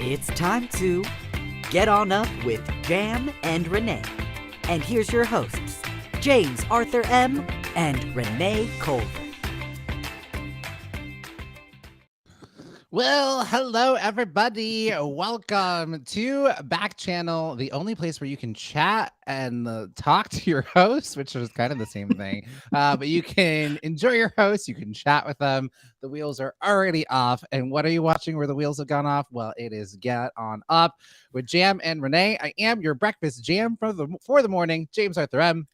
It's time to get on up with Jam and Renee. And here's your hosts, James Arthur M. and Renee Culver. Well, hello, everybody. Welcome to Backchannel, the only place where you can chat and talk to your host, which is kind of the same thing. But you can enjoy your host. You can chat with them. The wheels are already off. And what are you watching where the wheels have gone off? Well, it is Get On Up with Jam and Renee. I am your breakfast jam for the morning, James Arthur M.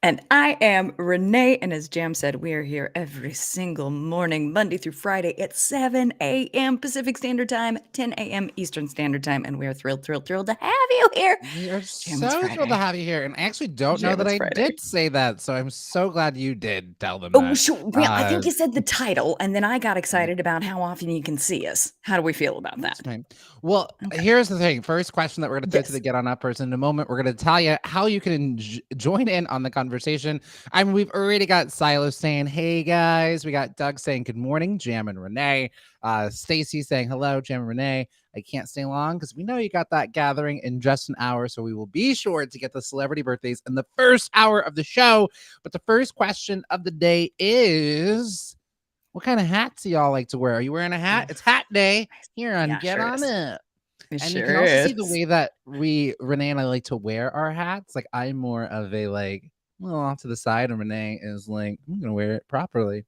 And I am Renee, and as Jam said, we are here every single morning, Monday through Friday at 7 a.m. Pacific Standard Time, 10 a.m. Eastern Standard Time, and we are thrilled to have you here. We are so thrilled to have you here, and I actually don't know that I did say that, so I'm so glad you did tell them that. Oh, sure. Yeah, I think you said the title, and then I got excited about how often you can see us. How do we feel about that? Well, here's the thing. First question that we're going to throw to the Get On Up person in a moment. We're going to tell you how you can join in on the conversation. I mean, we've already got Silas saying, hey, guys. We got Doug saying, good morning, Jam and Renee. Stacy saying, hello, Jam and Renee. I can't stay long because we know you got that gathering in just an hour, so we will be sure to get the celebrity birthdays in the first hour of the show. But the first question of the day is, what kind of hats do y'all like to wear? Are you wearing a hat? It's hat day here on Get On Up. And you can also see the way that Renee and I like to wear our hats. Like, I'm more of a like, well, off to the side, and Renee is like, I'm gonna wear it properly.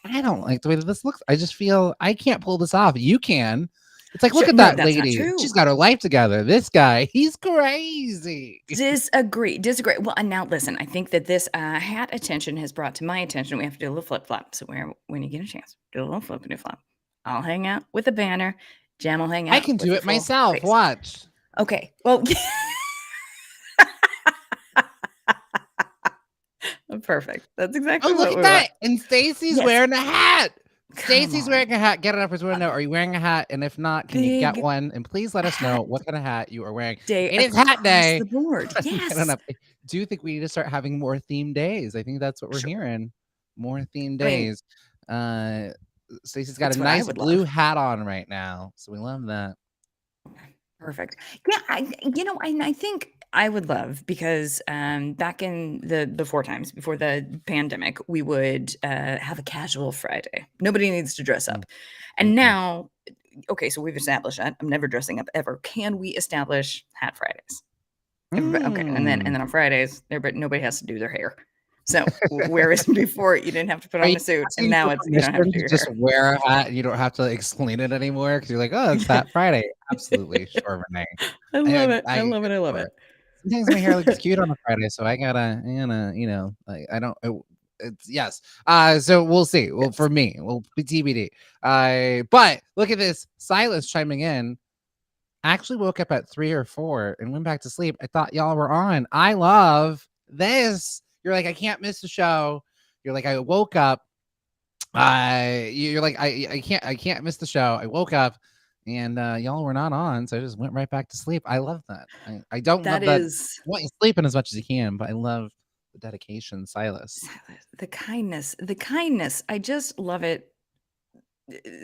I don't like the way that this looks. I just feel I can't pull this off. You can. It's like, look at that lady. She's got her life together. This guy, he's crazy. Disagree. Well, and now listen, I think that this hat attention has brought to my attention. We have to do a little flip flop. So when you get a chance, do a little flippity flop. I'll hang out with a banner. Jam will hang out. I can do it myself. Face. Watch. Okay. Well. Perfect. That's exactly what look at that. And Stacy's wearing a hat. Stacy's wearing a hat. Get it up. I want to know, are you wearing a hat? And if not, can you get one? And please let us know what kind of hat you are wearing. It is hat day. The board. Yes. I do think we need to start having more theme days. I think that's what we're hearing. More theme days. Stacy's got a nice blue hat on right now. So we love that. Perfect. Yeah, I think I would love, because back in before the pandemic, we would have a casual Friday. Nobody needs to dress up. And now, okay, so we've established that. I'm never dressing up ever. Can we establish hat Fridays? Okay, and then on Fridays, nobody has to do their hair. So whereas before you didn't have to put on a suit, and now it's you don't have to do your just hair. Wear a hat. You don't have to explain it anymore because you're like, oh, it's Hat Friday. Absolutely, sure, Renee. I love it. I love it. Sometimes my hair looks cute on a Friday, so I gotta, I don't. It's yes. So we'll see. Well, for me, we'll be TBD. But look at this. Silas chiming in. I actually woke up at 3 or 4 and went back to sleep. I thought y'all were on. I love this. You're like, I can't miss the show. You're like, I woke up. You're like, I can't miss the show. I woke up and y'all were not on, so I just went right back to sleep. I love that. I don't love that. I want you sleeping as much as you can, but I love the dedication, Silas. The kindness. I just love it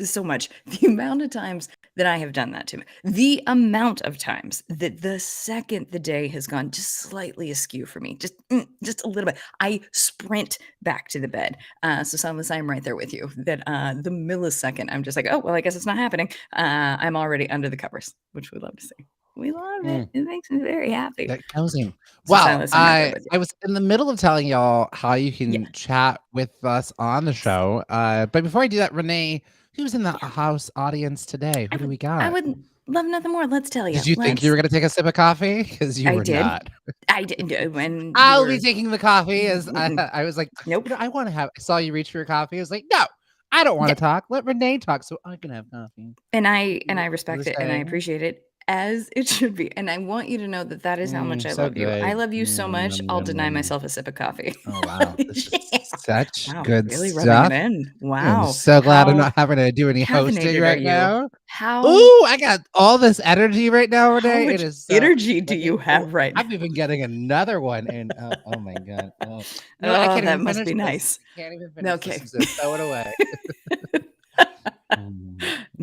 so much. The amount of times that I have done that to me, the amount of times that the second the day has gone just slightly askew for me, just a little bit, I sprint back to the bed. So Silas, I'm right there with you. That the millisecond I'm just like, oh well, I guess it's not happening. I'm already under the covers, which we love to see. We love it. It makes me very happy. That counting. Wow. I was in the middle of telling y'all how you can chat with us on the show. But before I do that, Renee, who's in the house audience today? Who do we got? I would love nothing more. Let's tell you. Did you think you were going to take a sip of coffee? Because you were not. I did. When I'll be taking the coffee. As I was like, nope. I want to have. I saw you reach for your coffee. I was like, no. I don't want to talk. Let Renee talk so I can have coffee. And I respect it and I appreciate it, as it should be. And I want you to know that is how much I love you. I love you so much. I'll deny myself a sip of coffee. Oh, wow. This is such good really stuff. Rubbing it in. Wow. I'm so glad I'm not having to do any hosting right now. Ooh, I got all this energy right now, Renee. How much energy do you have right now? I'm even getting another one. And oh my God. Oh, that must be nice. Can't even finish this. So throw it away.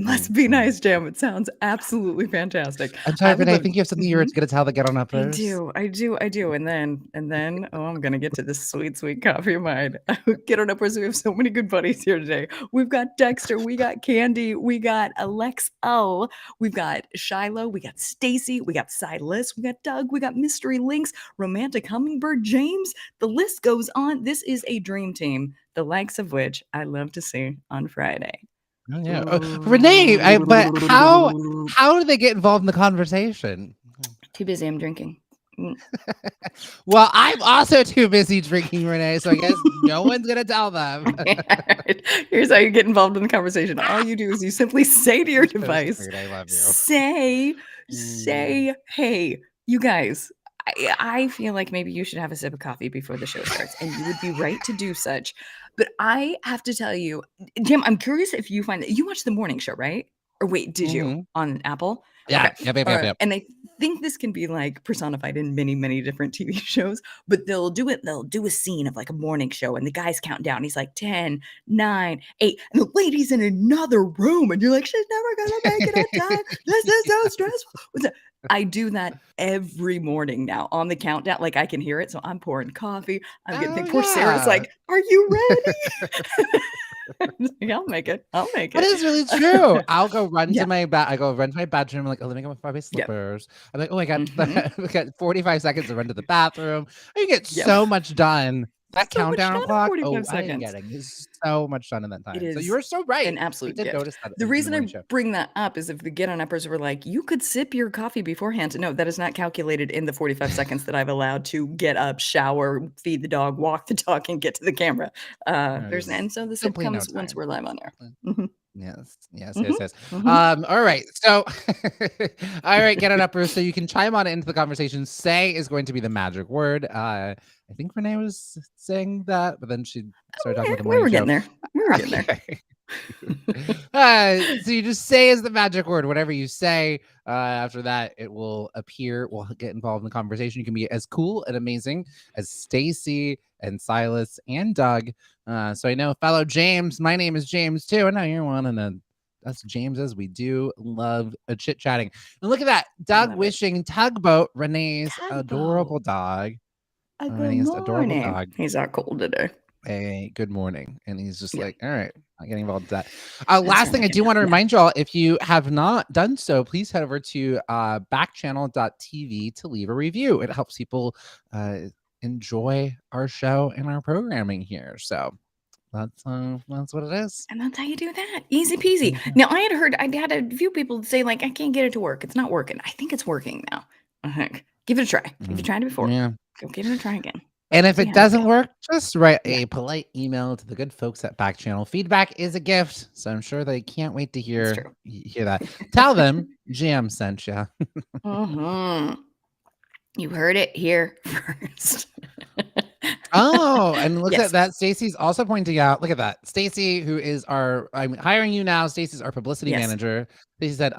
Must be nice, Jam. It sounds absolutely fantastic. I'm sorry, I would Renee. I love. think you have something you were Mhm. going to tell the Get On Uppers. I do. And then, oh, I'm gonna get to this sweet, sweet coffee of mine. Get on uppers. We have so many good buddies here today. We've got Dexter, we got Candy, we got Alex, we've got Shiloh, we got Stacy, we got Silas, we got Doug, we got Mystery Lynx, Romantic Hummingbird, James. The list goes on. This is a dream team, the likes of which I love to see on Friday. Oh, yeah. Renee, but how do they get involved in the conversation? Too busy. I'm drinking. Well, I'm also too busy drinking, Renee, so I guess no one's going to tell them. Here's how you get involved in the conversation. All you do is you simply say to your device, Sweet, I love you. say, hey, you guys, I feel like maybe you should have a sip of coffee before the show starts, and you would be right to do such. But I have to tell you, Jim, I'm curious if you find that you watch the morning show, right? Or wait, did you on Apple? Yeah. Okay. Yep. And I think this can be like personified in many, many different TV shows, but they'll do a scene of like a morning show and the guy's counting down. He's like 10, 9, 8, and the lady's in another room, and you're like, she's never gonna make it on time. This is so stressful. I do that every morning now on the countdown. Like I can hear it. So I'm pouring coffee. I'm getting poor Sarah's like, are you ready? I'll make it. That is really true. I'll go run to my bedroom. I'm like, oh, let me go find my slippers. I'm like, oh, I got 45 seconds to run to the bathroom. I get so much done. That countdown clock. I am getting so much done in that time. So you're so right. An absolute gift. Notice that the reason I bring that up is if the Get On Uppers were like, you could sip your coffee beforehand. No, that is not calculated in the 45 seconds that I've allowed to get up, shower, feed the dog, walk the dog, and get to the camera. And so the sip comes once we're live on air. Mm-hmm. Yes. Mm-hmm. All right. So, all right, Get On Uppers. So you can chime on into the conversation. Say is going to be the magic word. I think Renee was saying that, but then she started talking about the morning show. We were getting there. So you just say is the magic word. Whatever you say, after that, it will appear. We'll get involved in the conversation. You can be as cool and amazing as Stacy and Silas and Doug. So I know fellow James, my name is James too. I know you're one and us Jameses. We do love a chit-chatting. And look at that. Doug wishing Tugboat, Renee's adorable dog. Renee's adorable dog. He's out cold today. Hey, good morning. And he's just like, all right, I'm getting involved with that. Last thing I do want to remind y'all, if you have not done so, please head over to backchannel.tv to leave a review. It helps people enjoy our show and our programming here. So that's what it is. And that's how you do that. Easy peasy. Now I had a few people say like, I can't get it to work. It's not working. I think it's working now. I think. Give it a try. If you tried it before, go give it a try again. And if it doesn't work, just write a polite email to the good folks at Backchannel. Feedback is a gift, so I'm sure they can't wait to hear that. Tell them Jam sent you. You heard it here first. Oh, and look at that. Stacy's also pointing out, look at that. Stacy, who is I'm hiring you now. Stacy's our publicity manager. Stacy said,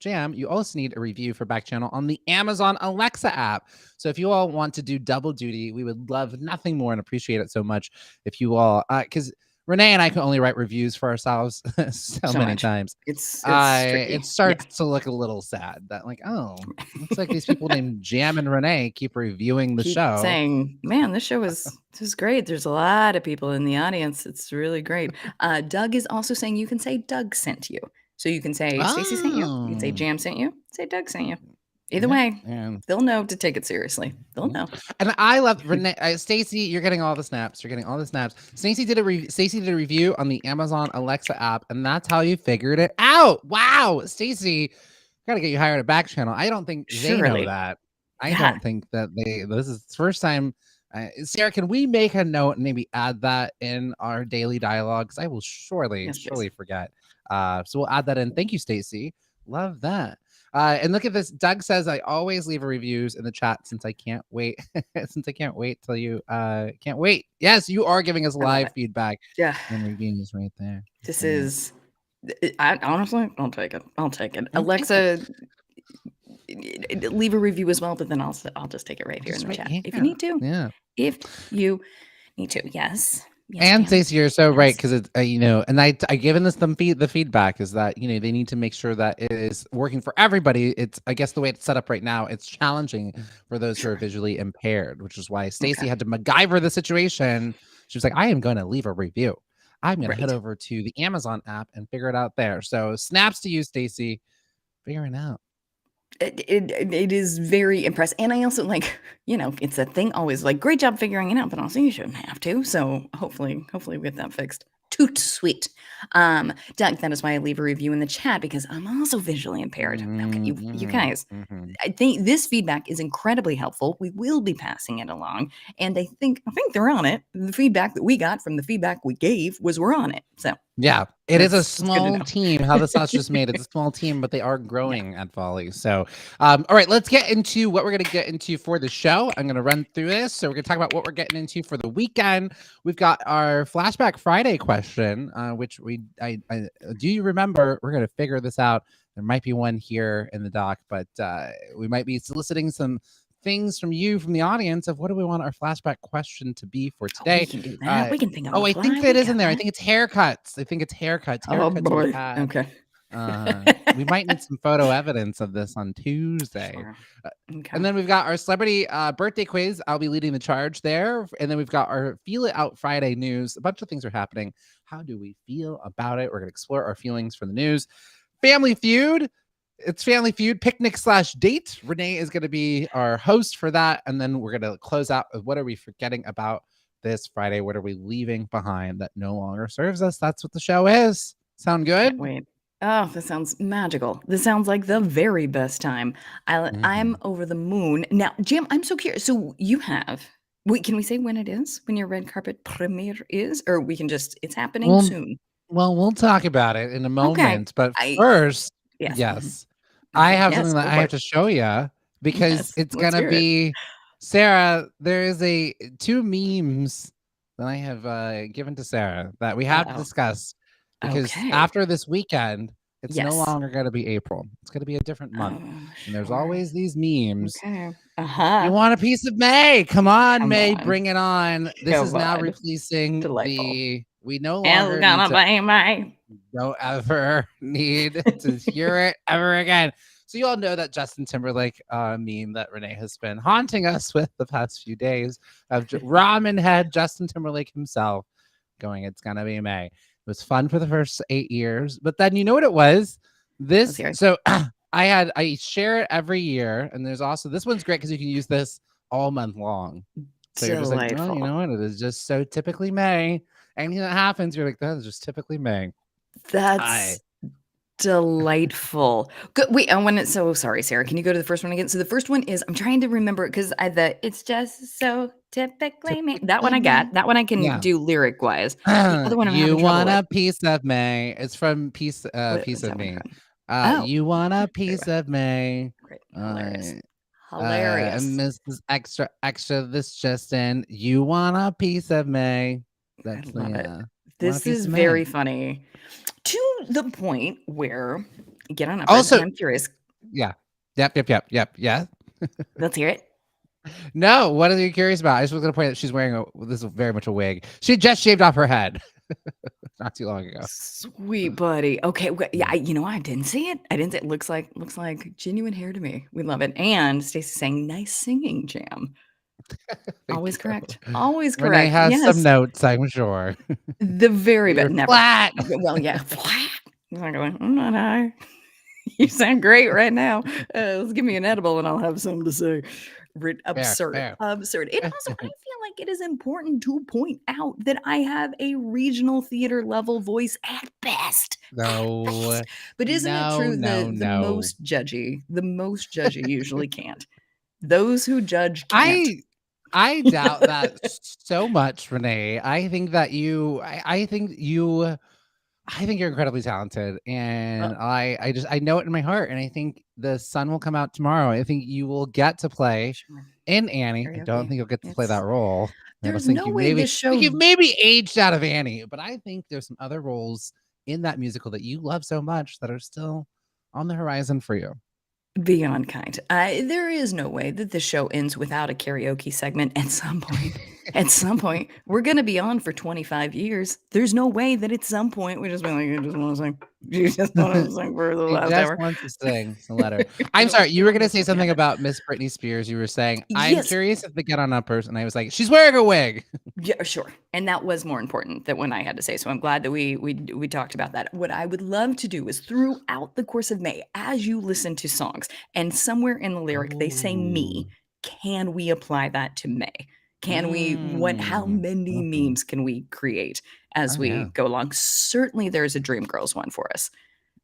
Jam, you also need a review for Backchannel on the Amazon Alexa app. So if you all want to do double duty, we would love nothing more and appreciate it so much if you all, because Renee and I can only write reviews for ourselves so many times. It starts to look a little sad that like, oh, looks like these people named Jam and Renee keep reviewing the show. Saying, man, this is great. There's a lot of people in the audience. It's really great. Doug is also saying you can say Doug sent you. So you can say Stacy sent you. You can say Jam sent you. Say Doug sent you. Either way, they'll know to take it seriously. They'll know. And I love Renee. Stacy, you're getting all the snaps. Stacy did a review on the Amazon Alexa app, and that's how you figured it out. Wow, Stacy, got to get you hired at Backchannel. I don't think they know that. I don't think that this is the first time. Sarah, can we make a note and maybe add that in our daily dialogue? Because I will surely forget. So we'll add that in. Thank you, Stacy. Love that. And look at this. Doug says, I always leave reviews in the chat since I can't wait. Till you can't wait. Yes, you are giving us live feedback. Yeah. And reviews right there. This is, honestly, I'll take it. Alexa, leave a review as well, but then I'll just take it right here in the chat. If you need to. Yeah. If you need to. Yes. Yes, And ma'am. Stacey, you're so right Yes. because it's and I given this the feedback is that they need to make sure that it is working for everybody. It's I guess the way it's set up right now, it's challenging for those who are Sure. visually impaired, which is why Okay. Stacey had to MacGyver the situation. She was like, I am going to leave a review. I'm going to head Right. over to the Amazon app and figure it out there. So snaps to you, Stacey, figuring out. It is very impressive, and I also it's a thing always like great job figuring it out, but also you shouldn't have to. So hopefully we get that fixed. Toot sweet. Doug, that is why I leave a review in the chat because I'm also visually impaired. Okay, you guys, I think this feedback is incredibly helpful. We will be passing it along, and I think they're on it. The feedback that we got from the feedback we gave was we're on it. So yeah, it is a that's good to small know. team. How the sauce just made. It's a small team, but they are growing at Volley. So, all right, let's get into what we're going to get into for the show. I'm going to run through this. So we're going to talk about what we're getting into for the weekend. We've got our Flashback Friday question, which I do you remember? We're going to figure this out. There might be one here in the doc, but we might be soliciting some things from you, from the audience, of what do we want our flashback question to be for Oh, we today. can do that. We can think on the I fly. think We that is in got there. I that. think it's haircuts. I think it's haircuts. Oh Haircuts we've boy. had. Okay. We might need some photo evidence of this on Tuesday. Sure. Okay. And then we've got our celebrity birthday quiz. I'll be leading the charge there. And then we've got our Feel It Out Friday news. A bunch of things are happening. How do we feel about it? We're going to explore our feelings for the news. Family Feud. It's Family Feud picnic/date. Renee is going to be our host for that. And then we're going to close out with what are we forgetting about this Friday? What are we leaving behind that no longer serves us? That's what the show is. Sound good? Can't wait. Oh, this sounds magical. This sounds like the very best time. I'm over the moon. Now, Jim, I'm so curious. So you have, can we say when it is? When your red carpet premiere is? Or we can just, it's happening soon. Well, we'll talk about it in a Okay. moment. But first, Yes. yes, Okay, I have yes, something that go I for have it. to show you because Yes, it's let's gonna hear it. be Sarah. There is two memes that I have given to Sarah that we have to discuss because Okay. after this weekend, it's no Yes. longer going to be April. It's going to be a different month. And there's Sure. always these memes. Okay. You want a piece of May? Come on, Come May, on. bring it on. This is now God. replacing Delightful. we no It's longer need gonna to be May. don't ever need to hear it ever again. So you all know that Justin Timberlake meme that Renee has been haunting us with the past few days of ramen head Justin Timberlake himself going, it's gonna be May. It was fun for the first 8 years, but then you know what it was? This so I share it every year, and there's also this one's great because you can use this all month long. So you're just like, well, you know what? It is just so typically May. Anything that happens, you're like, that is just typically May. That's delightful. Good. Wait, I want to. So sorry, Sarah. Can you go to the first one again? So the first one is I'm trying to remember because it's just so typically me. That one I got. That one I can do lyric wise. The other one I'm you having want trouble a piece of May. It's from Piece of Me. You want a piece of May. Great. Hilarious. Hilarious. Mrs. Extra. This just in. You want a piece of May. That's I love it. This is very funny. To the point where get on up. Also, I'm curious. Yeah. Yep. Yeah. Let's hear it. No, what are you curious about? I just was going to point out she's wearing this is very much a wig. She just shaved off her head not too long ago. Sweet buddy. Okay, yeah, I didn't see it. It looks like genuine hair to me. We love it. And Stacey saying, "Nice singing, Jam." Always correct. Always correct. Renee has some notes, I'm sure. The very best. Never. Flat. Well, yeah, flat. I'm not high. You sound great right now. Let's give me an edible and I'll have something to say. Absurd. Fair. Absurd. It also, I feel like it is important to point out that I have a regional theater level voice at best. No. At best. But isn't it true that the most judgy usually can't? Those who judge can't. I doubt that so much, Renee. I think you're incredibly talented, and I know it in my heart, and I think the sun will come out tomorrow. I think you will get to play in Annie. I don't think you'll get to play that role. There's no way this show. You've maybe aged out of Annie, but I think there's some other roles in that musical that you love so much that are still on the horizon for you. Beyond kind. There is no way that the show ends without a karaoke segment at some point. At some point, we're gonna be on for 25 years. There's no way that at some point we just be like, you just want to sing. You just want to sing for the He last just hour. wants to sing. It's a letter. I'm sorry. You were going to say something about Miss Britney Spears. You were saying, I'm Yes. curious if the Get On Up person. I was like, she's wearing a wig. Yeah, sure. And that was more important than when I had to say. So I'm glad that we talked about that. What I would love to do is throughout the course of May, as you listen to songs, and somewhere in the lyric they say me, can we apply that to May? Can we how many memes can we create as we go along? Certainly there's a Dreamgirls one for us.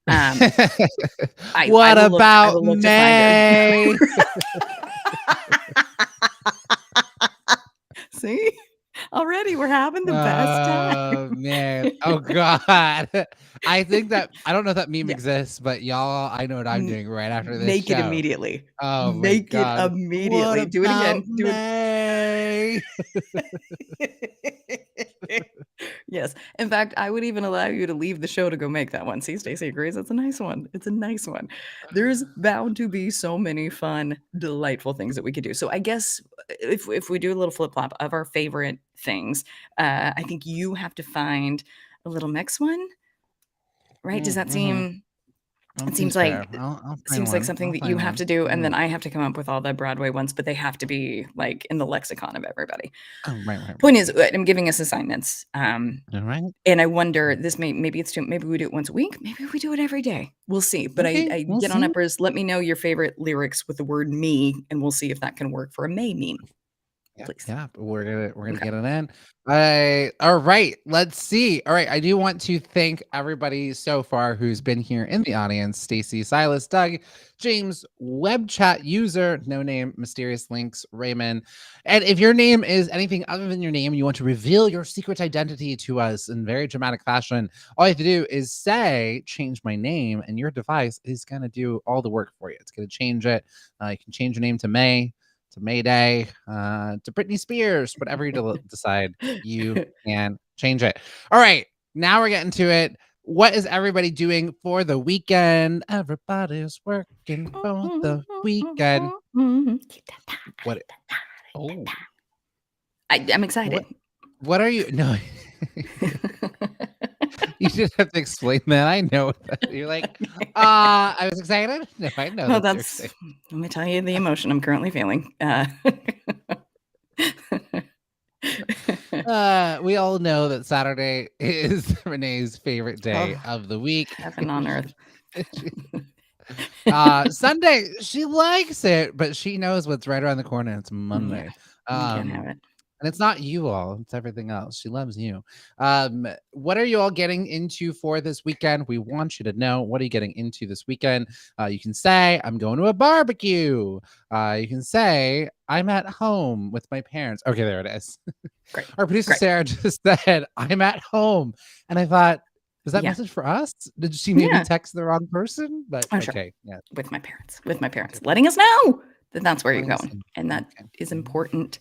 What about I will look May? To find it. See? Already we're having the best time. Oh man. Oh God. I think that I don't know if that meme exists, but y'all, I know what I'm doing right after this Make show. it immediately. Oh my Make God. it immediately. What Do it again. Do May? Yes. In fact, I would even allow you to leave the show to go make that one. See, Stacey agrees. It's a nice one. It's a nice one. There's bound to be so many fun, delightful things that we could do. So I guess if we do a little flip flop of our favorite things, I think you have to find a little mix one, right? Does that seem? It seems like something that you have to do, and then I have to come up with all the Broadway ones, but they have to be like in the lexicon of everybody. Oh, right. Point is, I'm giving us assignments. All right. And I wonder, maybe we do it once a week, maybe we do it every day. We'll see. But I We'll get on uppers. Let me know your favorite lyrics with the word me, and we'll see if that can work for a May meme. Please. Yeah, we're gonna get it in. All right, let's see. All right, I do want to thank everybody so far who's been here in the audience: Stacy, Silas, Doug, James, web chat user, no name, mysterious links, Raymond. And if your name is anything other than your name, you want to reveal your secret identity to us in very dramatic fashion, all you have to do is say, change my name, and your device is gonna do all the work for you. It's gonna change it. You can change your name to May, to Mayday, to Britney Spears, whatever you decide, you can change it. All right, now we're getting to it. What is everybody doing for the weekend? Everybody's working for the weekend. What? Oh, I'm excited. What are you? No. You just have to explain that. I know that. You're like, I was excited. No, I know. Well, let me tell you the emotion I'm currently feeling. We all know that Saturday is Renee's favorite day of the week. Heaven on earth. Sunday, she likes it, but she knows what's right around the corner. It's Monday. You can't have it. And it's not you all, it's everything else. She loves you. What are you all getting into for this weekend? We want you to know, what are you getting into this weekend? You can say, I'm going to a barbecue. You can say, I'm at home with my parents. Okay, there it is. Great. Our producer, Sarah, just said, I'm at home. And I thought, was that message for us? Did she maybe text the wrong person? But okay, sure. With my parents, letting us know that that's where you're going. And that is important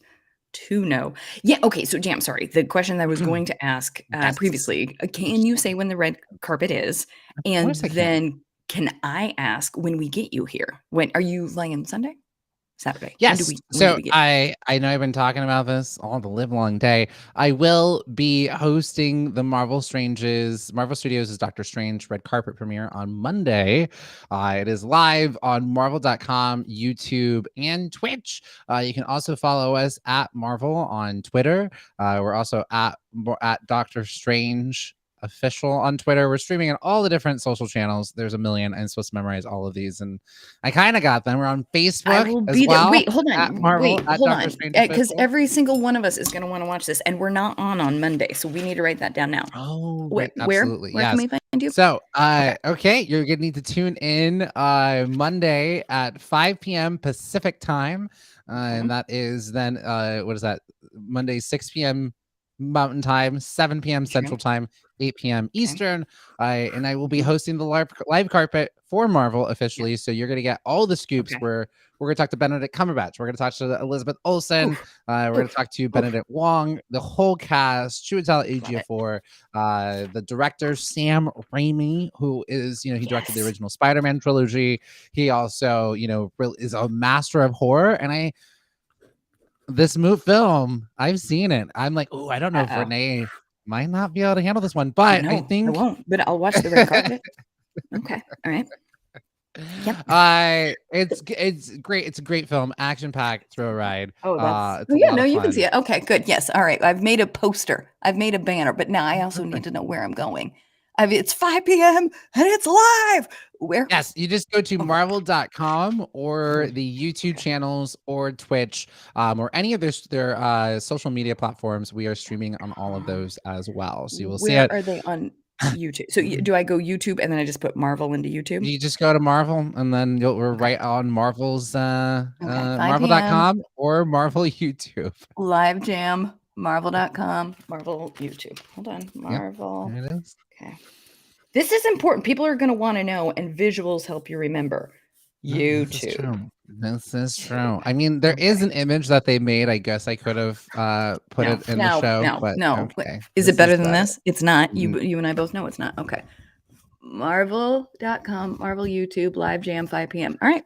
to know. Yeah. Okay. So, Jam, sorry. The question that I was going to ask previously, can you say when the red carpet is? And then can I ask when we get you here? When are you flying in Sunday? Saturday? Yes. I know I've been talking about this all the live long day. I will be hosting the Marvel Studios' Doctor Strange red carpet premiere on Monday. It is live on marvel.com, YouTube, and Twitch. You can also follow us at Marvel on Twitter. We're also at Doctor Strange official on Twitter. We're streaming on all the different social channels. There's a million. I'm supposed to memorize all of these, and I kind of got them. We're on Facebook as well. Wait, hold on. Because every single one of us is going to want to watch this, and we're not on Monday, so we need to write that down now. Oh, where absolutely. Where can we find you? So, okay, you're going to need to tune in Monday at 5 p.m. Pacific time, and that is then what is that? Monday 6 p.m. Mountain Time, 7 p.m. Central Time, 8 p.m. Eastern. And I will be hosting the live carpet for Marvel officially. So you're going to get all the scoops where we're going to talk to Benedict Cumberbatch. We're going to talk to Elizabeth Olsen. We're going to talk to Benedict Wong, the whole cast, Chiwetel Ejiofor, the director, Sam Raimi, who is, he directed the original Spider-Man trilogy. He also, is a master of horror. And this film, I've seen it. I'm like, oh, I don't know if Uh-oh. Renee might not be able to handle this one, but I No, I think won't, but I'll watch the red carpet. Okay. All right. Yep. it's great. It's a great film, action packed, throw ride. It's a yeah, lot no, of you can see fun. it. Okay, good. Yes. All right. I've made a poster. I've made a banner, but now I also need to know where I'm going. It's 5 p.m. and it's live. Where? Yes, you just go to Okay. marvel.com or Mhm. the YouTube channels or Twitch, or any of their social media platforms. We are streaming on all of those as well. So you will see Where it. are they on YouTube? So do I go YouTube and then I just put Marvel into YouTube? You just go to Marvel and then we're Okay. right on Marvel's Okay. 5 p.m. marvel.com or Marvel YouTube. Live Jam, Marvel.com, Marvel YouTube. Hold on. Yep, Marvel. there it is. Okay. This is important. People are going to want to know, and visuals help you remember. No, this is YouTube. true. This is YouTube. true. I mean, there is Okay. an image that they made. I guess I could have put No, it in the no, show, no, but no. okay. Is it This is better than better. this? It's not. Mm, You and I both know it's not. Okay. Marvel.com, Marvel YouTube, Live Jam, 5 p.m. All right.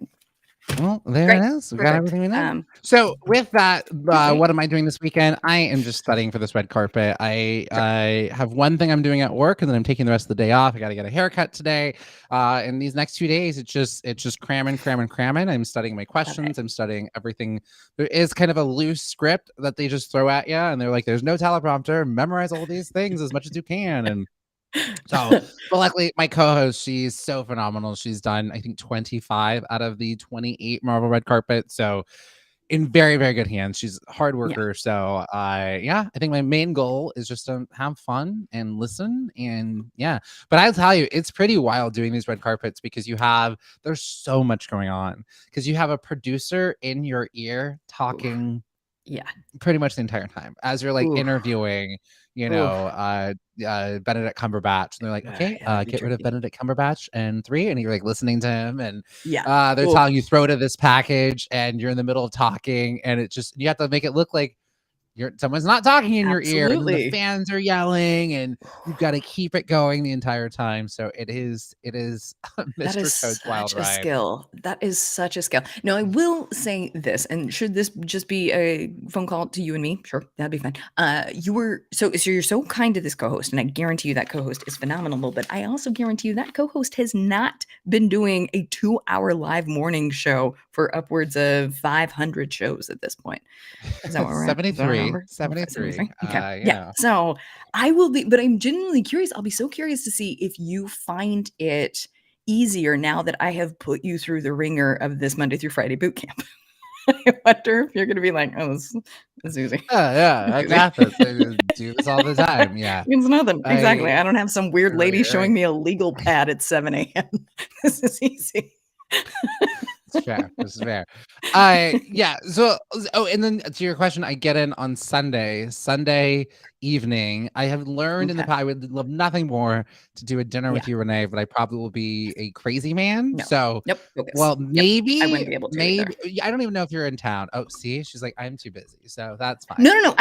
Well, there Great. it is. We got Perfect. everything we need. So with that, Okay. what am I doing this weekend? I am just studying for this red carpet. I have one thing I'm doing at work, and then I'm taking the rest of the day off. I got to get a haircut today. And these next 2 days, it's just cramming. I'm studying my Love it. questions. I'm studying everything. There is kind of a loose script that they just throw at you, and they're like, "There's no teleprompter. Memorize all these things as much as you can." And so, but luckily, my co-host, she's so phenomenal. She's done, I think, 25 out of the 28 Marvel red carpet. So, in very, very good hands. She's a hard Yeah. worker. So, I think my main goal is just to have fun and listen. And yeah, but I'll tell you, it's pretty wild doing these red carpets because there's so much going on because you have a producer in your ear Oof. talking Yeah. pretty much the entire time as you're like Oof. interviewing, Oof. Benedict Cumberbatch, and they're like, okay, Yeah, that'd be get rid of tricky. Benedict Cumberbatch and 3, and you're like listening to him, and Yeah. they're Oof. telling you throw to this package, and you're in the middle of talking, and you have to make it look like someone's not talking in your ear, and then the Absolutely. fans are yelling, and you've got to keep it going the entire time. So it is That is Mr. Toad's Wild such a Ride. skill. That is such a skill. Now, I will say this, and should this just be a phone call to you and me? Sure, that'd be fine. You're so kind to this co-host, and I guarantee you that co-host is phenomenal. But I also guarantee you that co-host has not been doing a 2-hour live morning show for upwards of 500 shows at this point. Is that what we're at? Is that our 73, number? 73. 73? Okay. You Yeah. know. So I will be, but I'm genuinely curious. I'll be so curious to see if you find it easier now that I have put you through the ringer of this Monday through Friday boot camp. I wonder if you're going to be like, oh, this is easy. Yeah, I Easy. got this. I do this all the time. Yeah. It's nothing. Exactly. I I don't have some weird lady right, showing me a legal pad at 7 a.m. This is easy. It's fair. This is fair. Yeah. So, and then to your question, I get in on Sunday evening. I have learned in the Okay. past, I would love nothing more to do a dinner Yeah. with you, Renee, but I probably will be a crazy man. No. So, Nope. Focus. well, Yep. I wouldn't be able to either. maybe I don't even know if you're in town. Oh, see, she's like, I'm too busy. So that's fine. No.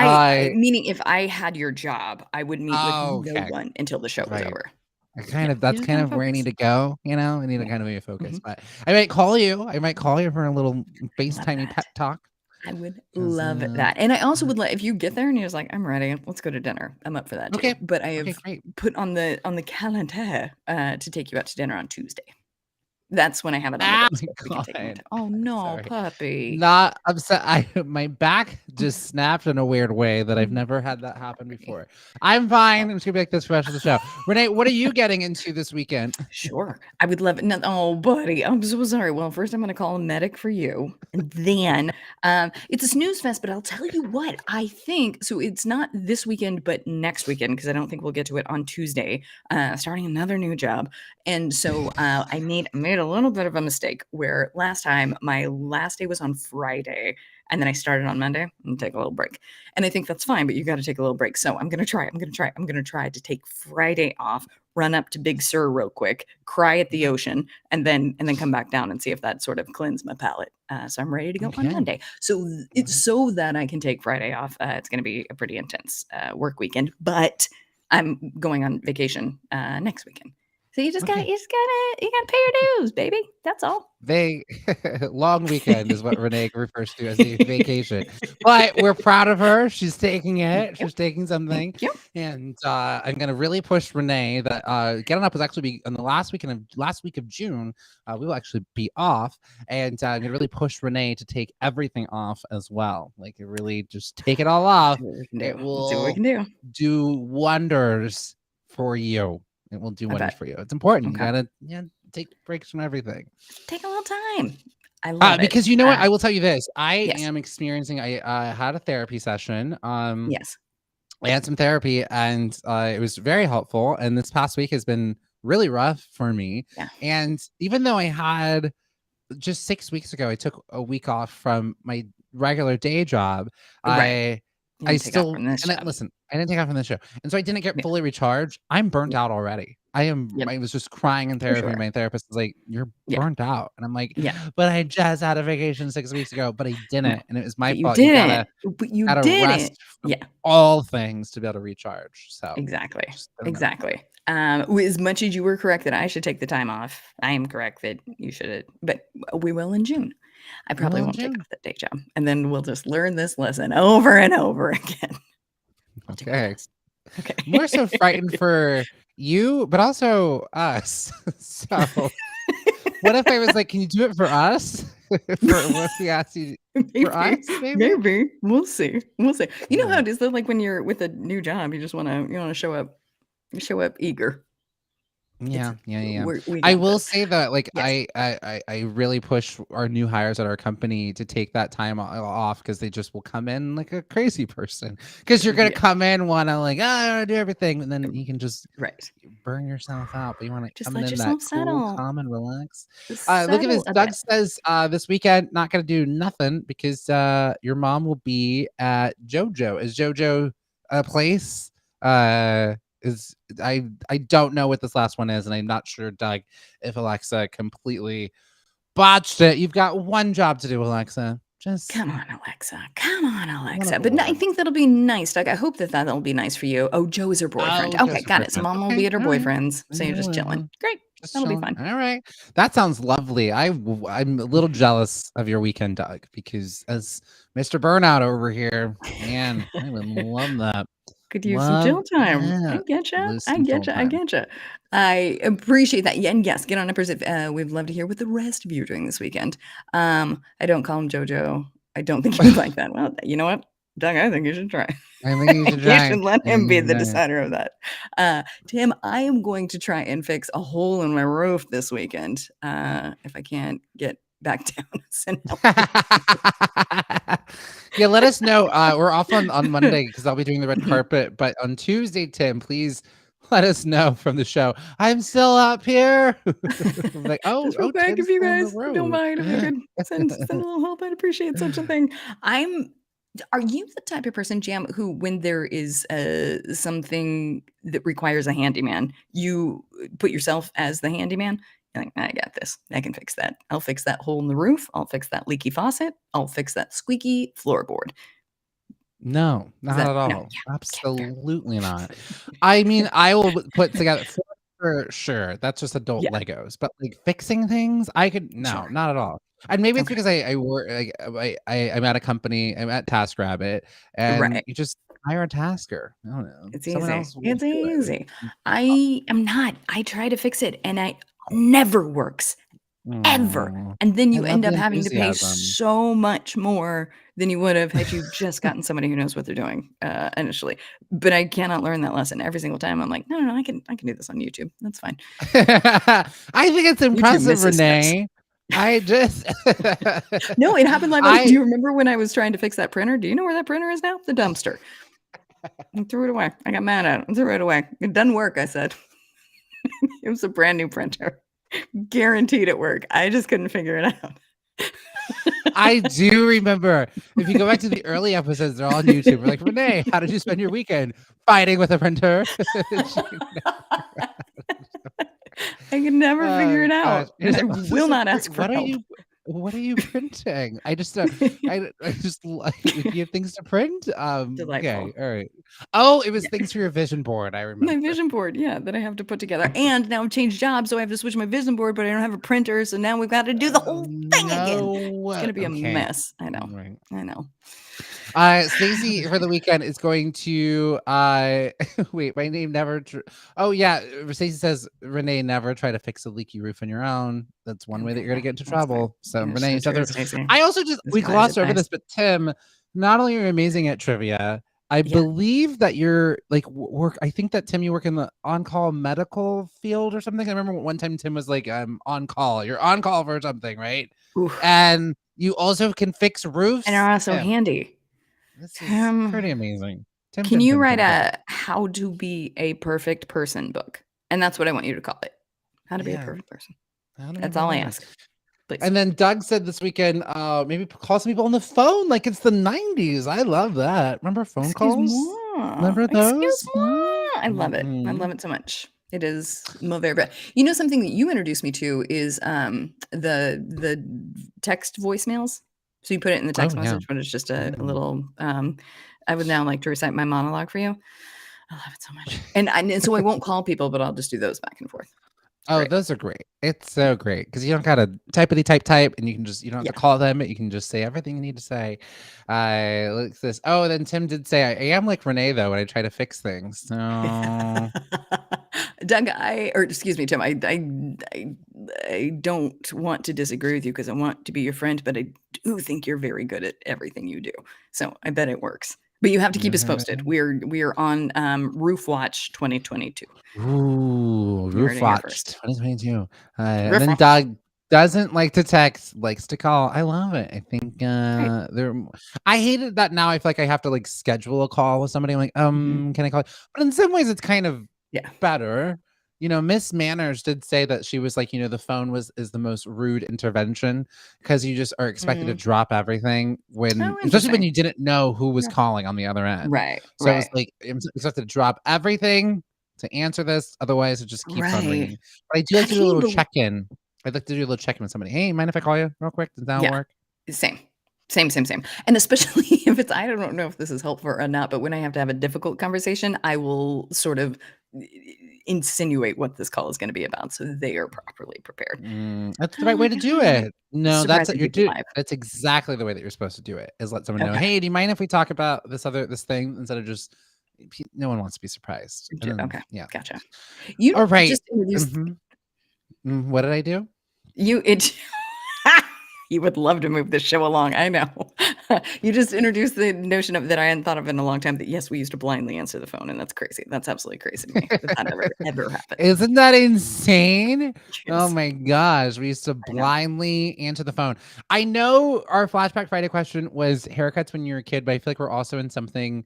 Meaning if I had your job, I would meet with no Okay. one until the show was Right. over. That's You just kind gotta of where I need focus. to go, I need to Yeah. kind of be a focus, Mhm. but I might call you. I might call you for a little Love FaceTimey that. pep talk. I would 'Cause, love that. And I also would if you get there and you're just like, I'm ready, let's go to dinner. I'm up for that too. okay. But I Okay, have great. put on the calendar to take you out to dinner on Tuesday. That's when I have it on the Ah, books. my We can take one. God. Oh no, Sorry. puppy. Not upset. My back just snapped in a weird way that I've Oh, never had that happen sorry. before. I'm fine. I'm just gonna be like this for the rest of the show. Renee, what are you getting into this weekend? Sure. I would love it. No, oh, buddy, I'm so sorry. Well, first I'm going to call a medic for you. And then it's a snooze fest, but I'll tell you what, I think so. It's not this weekend, but next weekend, because I don't think we'll get to it on Tuesday, starting another new job. And so I made a little bit of a mistake where last time my last day was on Friday. And then I started on Monday and take a little break. And I think that's fine, but you got to take a little break. So I'm going to try. I'm going to try to take Friday off, run up to Big Sur real quick, cry at the ocean, and then come back down and see if that sort of cleansed my palate. So I'm ready to go on Okay. Monday. So it's so that I can take Friday off. It's going to be a pretty intense work weekend, but I'm going on vacation next weekend. So you just gotta Okay. pay your dues, baby. That's all. They long weekend is what Renee refers to as a vacation. But we're proud of her. She's taking Thank it. you. She's taking Thank something. you. And I'm gonna really push Renee that Get On Up was actually be on the last week of June. We will actually be off. And I'm gonna really push Renee to take everything off as well. Like really just take it all off. See what we can do. It Let's see what we will can do. do wonders for you. It will do I wonders bet. for you. It's important. You Okay. gotta take breaks from everything. Take a little time. I love it. Because you know what? I will tell you this. I Yes. am experiencing. I had a therapy session. Yes. I had some therapy, and it was very helpful. And this past week has been really rough for me. Yeah. And even though I had just 6 weeks ago, I took a week off from my regular day job. Right. You I didn't take off still from this job. listen. I didn't take off from the show, and so I didn't get Yeah. fully recharged. I'm burnt out already. I am. Yep. I was just crying in For therapy. sure. My therapist was like, "You're Yeah. burnt out," and I'm like, Yeah. "But I just had a vacation 6 weeks ago, but I No, didn't, and it was my but you fault." You didn't. But you gotta didn't. rest from Yeah. all things to be able to recharge. So Exactly. just I don't know. Exactly. As much as you were correct that I should take the time off, I am correct that you should. But we will in June. I probably Well, won't take June. off that day job, and then we'll just learn this lesson over and over again. I'll do my Okay. best. Okay. More so frightened for you, but also us. So what if I was like, "Can you do it for us?" What if we asked you for us, maybe? Maybe. We'll see. We'll see. You know how Yeah. it is though, like when you're with a new job, you wanna show up eager. Yeah. We I got will this. say that, like, Yes. I really push our new hires at our company to take that time off because they just will come in like a crazy person. Because you're gonna Yeah. come in wanna like, "Oh, I wanna do everything," and then you can just Right. burn yourself out. But you want to Just come let in that yourself cool, settle. calm, and relax. Just Look at this. settle a Doug bit. says this weekend not gonna do nothing because your mom will be at JoJo. Is JoJo a place? Is I don't know what this last one is, and I'm not sure, Doug, if Alexa completely botched it. You've got one job to do, Alexa. Just Come on, Alexa. Come on, one Alexa. of But I one. think that'll be nice, Doug. I hope that'll be nice for you. Oh, Joe is her boyfriend. Oh, Okay, just her got it. So boyfriend. mom will Okay, be at her all right. boyfriend's. So you're just chilling. Great. Just That'll be chilling. fun. All right. That sounds lovely. I'm a little jealous of your weekend, Doug, because as Mr. Burnout over here, man, I would love that. Could use some Love chill time. I that. getcha. Lose I some chill getcha. I time. getcha. I appreciate that. Yeah, and yes, get on uppers if we'd love to hear what the rest of you are doing this weekend. I don't call him JoJo. I don't think you'd like that. Well, you know what, Doug? I think you should try. I think you should You try. should let I him think be you the should try. decider of that. Tim, I am going to try and fix a hole in my roof this weekend. If I can't get back down. Yeah, let us know. We're off on Monday because I'll be doing the red carpet. But on Tuesday, Tim, please let us know from the show. I'm still up here. I'm like, Just real quick, Tim's if you on the guys don't road. mind, if you could send a little help, I'd appreciate such a thing. Are you the type of person, Jam, who when there is something that requires a handyman, you put yourself as the handyman? You're like, I got this. I can fix that. I'll fix that hole in the roof. I'll fix that leaky faucet. I'll fix that squeaky floorboard. No, not that- at no, all. yeah, okay, fair. Absolutely not. I mean, I will put together for sure. That's just adult Yeah. Legos, but like fixing things, I could no, Sure. not at all. And maybe it's Okay. because I work like I'm at a company. I'm at TaskRabbit, and Right. you just hire a tasker. I don't know. It's Someone easy. else will It's do it. easy. I am not. I try to fix it and I never works. Ever. Aw, And then I you love end the up having to pay enthusiasm. so much more than you would have had you just gotten somebody who knows what they're doing initially. But I cannot learn that lesson every single time. I'm like, no, I can do this on YouTube. That's fine. I think it's impressive, misses this. Renee. I just No, it happened like I do you remember when I was trying to fix that printer? Do you know where that printer is now? The dumpster. I threw it away. I got mad at it. I threw it away. It doesn't work, I said. It was a brand new printer. Guaranteed it worked. I just couldn't figure it out. I do remember. If you go back to the early episodes, they're all on YouTube. We're like, Renee, how did you spend your weekend? Fighting with a printer. I could never figure it out. Gosh. And I will not ask for What help. What are you printing? I just if you have things to print. Delightful. Okay, all right. Oh, it was Yeah. things for your vision board. I remember. My vision board, yeah, that I have to put together. And now I've changed jobs, so I have to switch my vision board, but I don't have a printer. So now we've got to do the whole thing again. It's No. gonna be a Okay. mess. I know. Right. I know. Stacey for the weekend is going to wait, my name never oh yeah, Stacey says Renee, never try to fix a leaky roof on your own. That's one way that Okay, you're gonna yeah, get into that's fine. trouble. So Yeah, Renee so said true, there. Stacey. I also just That's we wise glossed over advice. this, but Tim, not only are you amazing at trivia, I Yeah. believe that you're like work. I think that Tim, you work in the on-call medical field or something. I remember one time Tim was like, "I'm on call. You're on call for something, right?" Oof. And you also can fix roofs, And are also Tim. handy. This is Tim, pretty amazing. Tim, can Tim, you Tim, write Tim, Tim. a how to be a perfect person book? And that's what I want you to call it. How to be a Yeah. perfect person. I don't That's know all I about ask. Please. And then Doug said this weekend, maybe call some people on the phone like it's the 90s. I love that. Remember phone Excuse calls? moi. Remember Excuse those? moi. I love it. I Mhm. love it so much. It is my very best. You know, something that you introduced me to is the text voicemails. So you put it in the Oh, text yeah. message, but it's just a Mm. little I would now like to recite my monologue for you. I love it so much. And so I won't call people, but I'll just do those back and forth. It's Oh, great. those are great. It's so great because you don't gotta typity type, and you don't have to Yeah. call them. You can just say everything you need to say. I look at this. Oh, then Tim did say I am like Renee though when I try to fix things. So Doug, or excuse me, Tim, I don't want to disagree with you because I want to be your friend, but I do think you're very good at everything you do. So I bet it works. But you have to keep us posted. We're on Roof Watch 2022. Ooh, You heard Roof it here Watch first. 2022. And Roof then Watch. Doug doesn't like to text, likes to call. I love it. I think Great. I hated that now I feel like I have to like schedule a call with somebody. I'm like, Mhm. can I call you? But in some ways it's kind of Yeah. better. Miss Manners did say that she was like, the phone is the most rude intervention because you just are expected to Mm. drop everything Oh, especially when interesting. you didn't know who was Yeah. calling on the other end. Right. So it was Right. like, I'm expected to drop everything to answer this. Otherwise, it just keeps on Right. ringing. But I do like How to can do a you little believe? check-in. I'd like to do a little check-in with somebody. Hey, mind if I call you real quick? Does that Yeah. work? Same. Same. And especially if it's I don't know if this is helpful or not, but when I have to have a difficult conversation, I will sort of insinuate what this call is going to be about so they are properly prepared. That's the Oh right my way to do god. it. No, that's what Surprising you're people doing. live. That's exactly the way that you're supposed to do it. Is let someone know, Okay. hey, do you mind if we talk about this thing instead of just no one wants to be surprised. And then Okay. yeah. Gotcha. You All right. just introduced Mhm. What did I do? you it you would love to move this show along. I know. You just introduced the notion of that I hadn't thought of in a long time that yes, we used to blindly answer the phone, and that's crazy. That's absolutely crazy to me that ever happened. Isn't that insane? Oh Yes, my gosh, we used to I know. blindly answer the phone. I know our Flashback Friday question was haircuts when you were a kid, but I feel like we're also in something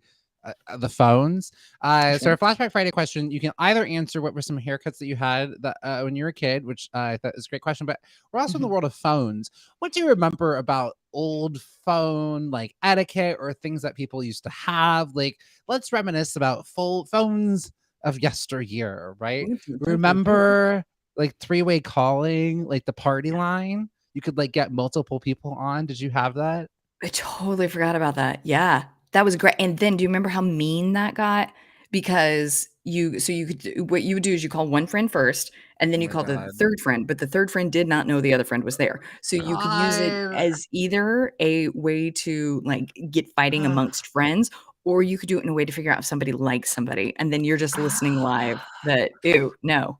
the phones. So Sure. our Flashback Friday question, you can either answer what were some haircuts that you had that when you were a kid, which I thought is a great question, but we're also in the Mhm. world of phones. What do you remember about old phone like etiquette or things that people used to have? Like, let's reminisce about full phones of yesteryear, right? Remember like three-way calling, like the party line? You could like get multiple people on. Did you have that? I totally forgot about that. Yeah, that was great. And then do you remember how mean that got? Because you could what you would do is you call one friend first, and then Oh you my call the god. third friend, but the third friend did not know the other friend was there. So you could use it God. as either a way to like get fighting amongst friends, or you could do it in a way to figure out if somebody likes somebody, and then you're just listening live that, ew, no.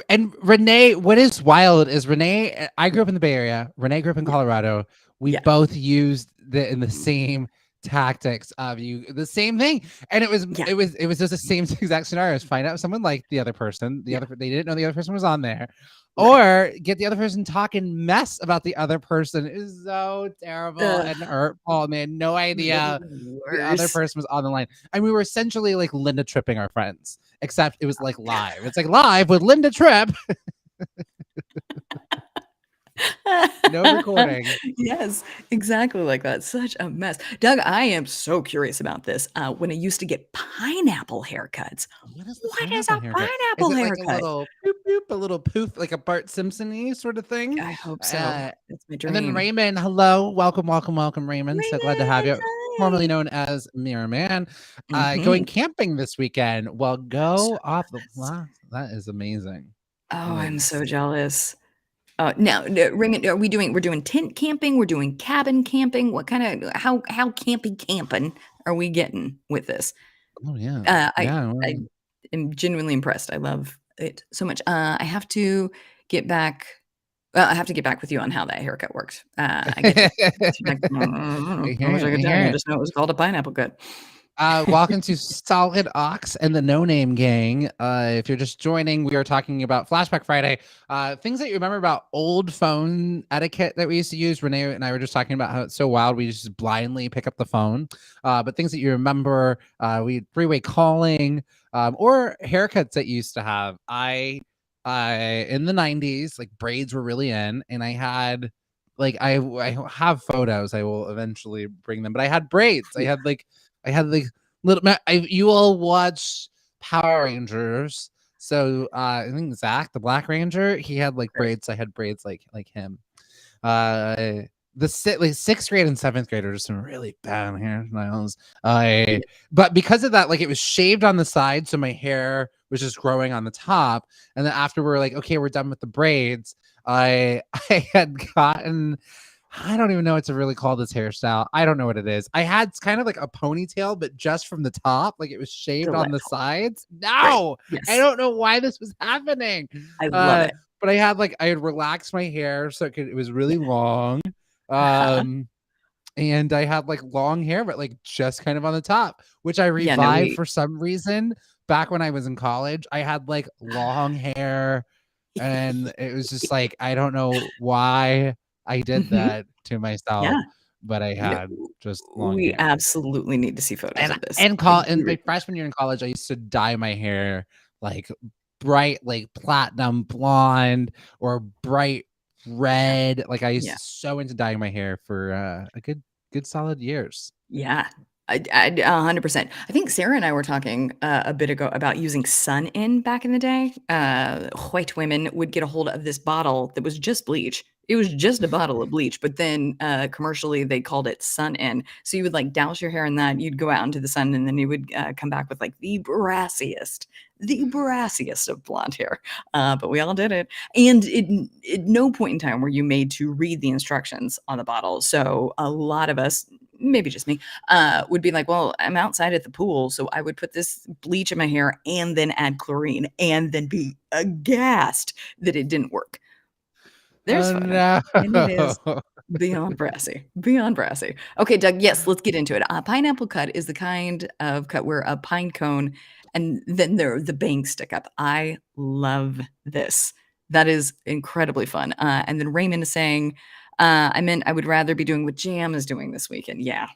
And Renee, what is wild is Renee, I grew up in the Bay Area. Renee grew up in Yeah, Colorado. We yeah, both used the same tactics of the same thing. And it was yeah, it was it was just the same exact scenarios. Find out if someone liked the other person. yeah, They didn't know the other person was on there. right. Or get the other person talking mess about the other person. It is so terrible Ugh, and hurtful. And they had no the idea the other worst. person was on the line. And we were essentially like Linda tripping our friends, except it was like live. It's like live with Linda Tripp. No recording. Yes, exactly like that. Such a mess. Doug, I am so curious about this. When I used to get pineapple haircuts, What is the what is pineapple a haircut? Is pineapple it like a haircut? little boop boop, a little poof, like a Bart Simpson-y sort of thing? I hope so. Uh, That's my and then dream. Raymond, hello, welcome, welcome, welcome, Raymond. So glad to have Raymond, you. Formerly hi. known as Mirror Man, going Mhm. camping this weekend. Well, I'm so go off the jealous. wow, that is amazing. Oh, That I'm is so jealous. Now, Raymond, we're doing tent camping? We're doing cabin camping? What kind of how campy camping are we getting with this? oh yeah, Uh, I yeah. I am genuinely impressed. I love it so much. I have to get back. Well, I have to get back with you on how that haircut worked. I get to. I don't know. I wish I could tell you. I Here, just know it was called a pineapple cut. welcome to Solid Ox and the No Name Gang. If you're just joining, we are talking about Flashback Friday. Things that you remember about old phone etiquette that we used to use. Renee and I were just talking about how it's so wild. We just blindly pick up the phone. But things that you remember, we three-way calling, or haircuts that you used to have. In the 90s, like braids were really in, and I had like I have photos. I will eventually bring them, but I had braids. I had like you all watch Power Rangers. So I think Zach, the Black Ranger, he had like Great. braids. I had braids like him. Uh like sixth grade and seventh grade are just some really bad hairstyles. Yeah. But because of that, like it was shaved on the side, so my hair was just growing on the top. And then after we were like, okay, we're done with the braids, I I had gotten I don't even know what to really call this hairstyle. I don't know what it is. I had kind of like a ponytail, but just from the top, like it was shaved on the Delightful. sides. Great. No, I Yes. don't know why this was happening. I love Uh, it. but I had relaxed my hair so it was really long. Uh-huh. Um, and I had like long hair, but like just kind of on the top, which I Yeah, no, revived for some reason back when I was in college. I had like long hair, and it was just like I don't know why I did Mhm. that to myself, Yeah. but I No, had just long we hair. absolutely need to see photos And of this. and I call in do. my freshman year in college, I used to dye my hair like bright, like platinum blonde or bright red. Like I used Yeah. to so into dyeing my hair for a good solid years. Yeah. 100%. I think Sarah and I were talking, a bit ago about using Sun In back in the day. White women would get a hold of this bottle that was just bleach. It was just a bottle of bleach, but then, commercially, they called it Sun In. So you would, like, douse your hair in that, you'd go out into the sun, and then you would, come back with, like, the brassiest of blonde hair. But we all did it. And at no point in time were you made to read the instructions on the bottle. So a lot of us, maybe just me, would be like, well, I'm outside at the pool, so I would put this bleach in my hair and then add chlorine and then be aghast that it didn't work. There's Oh photo, no. and it is beyond brassy, beyond brassy. Okay, Doug, yes, let's get into it. A pineapple cut is the kind of cut where a pine cone and then the bangs stick up. I love this. That is incredibly fun. And then Raymond is saying, I meant I would rather be doing what Jam is doing this weekend. Yeah,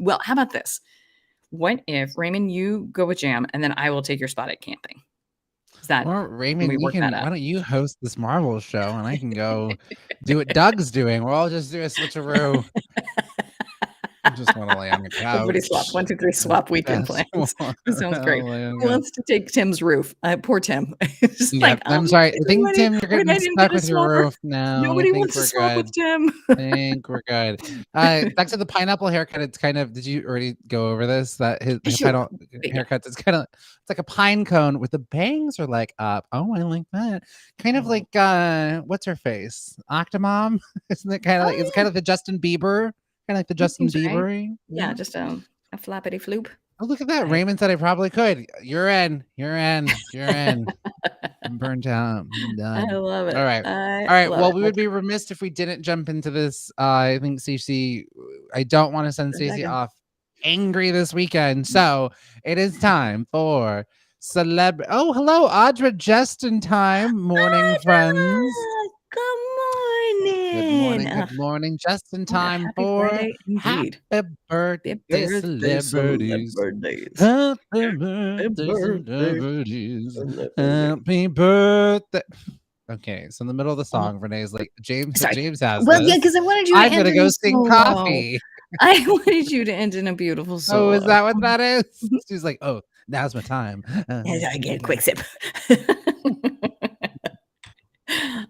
well, how about this? What if Raymond, you go with Jam, and then I will take your spot at camping? Is that Or Can we Raymond, work that why out? don't you host this Marvel show and I can go do what Doug's doing? We'll all just do a switcheroo. I just want to lay on the Everybody swap. couch. 1, 2, 3, swap weekend That's plans. That sounds great. lay on Who the couch. wants to take Tim's roof? Poor Tim. It's just Yeah, like, I'm sorry. I think everybody, Tim, you're wait, I getting didn't get stuck a with your swapper. roof now. I Nobody think wants to we're swap with good. Tim. Think we're good. Back to the pineapple haircut. It's kind of. Did you already go over this? That the Sure. pineapple But yeah, haircuts. It's like a pine cone with the bangs are like up. Oh, I like that. Kind I of love like what's her face? Octomom. Isn't it kind of like it's Oh, kind of the Justin Bieber, kind of like the yeah. That Justin seems right. Bieber. Yeah, just, a flappity floop. Oh, look at that. I Raymond said I probably could. You're in. You're in. You're in. I'm burnt out. I'm I done. love All it. right. I All right. love Well, it. we would be remiss if we didn't jump into this. I think Cece, I don't want to send For a Cece second. off angry this weekend. So it is time for Oh, hello, Audra. Just in time. Morning, friends. Audra, good Good morning. morning. Good morning. Just in What a time happy for Friday indeed. happy Happy birthday, birthday, celebrities. celebrities. Happy Happy birthday, birthday, celebrities. celebrity. Happy birthday. Okay, so in the middle of the song, Renee's like, James Sorry. James has Well, yeah, this. because I wanted you to I'm end gonna in go a sing solo. coffee. I wanted you to end in a beautiful solo. Oh, is that what that is? Mhm. She's like, oh, now's my time. I get a quick sip.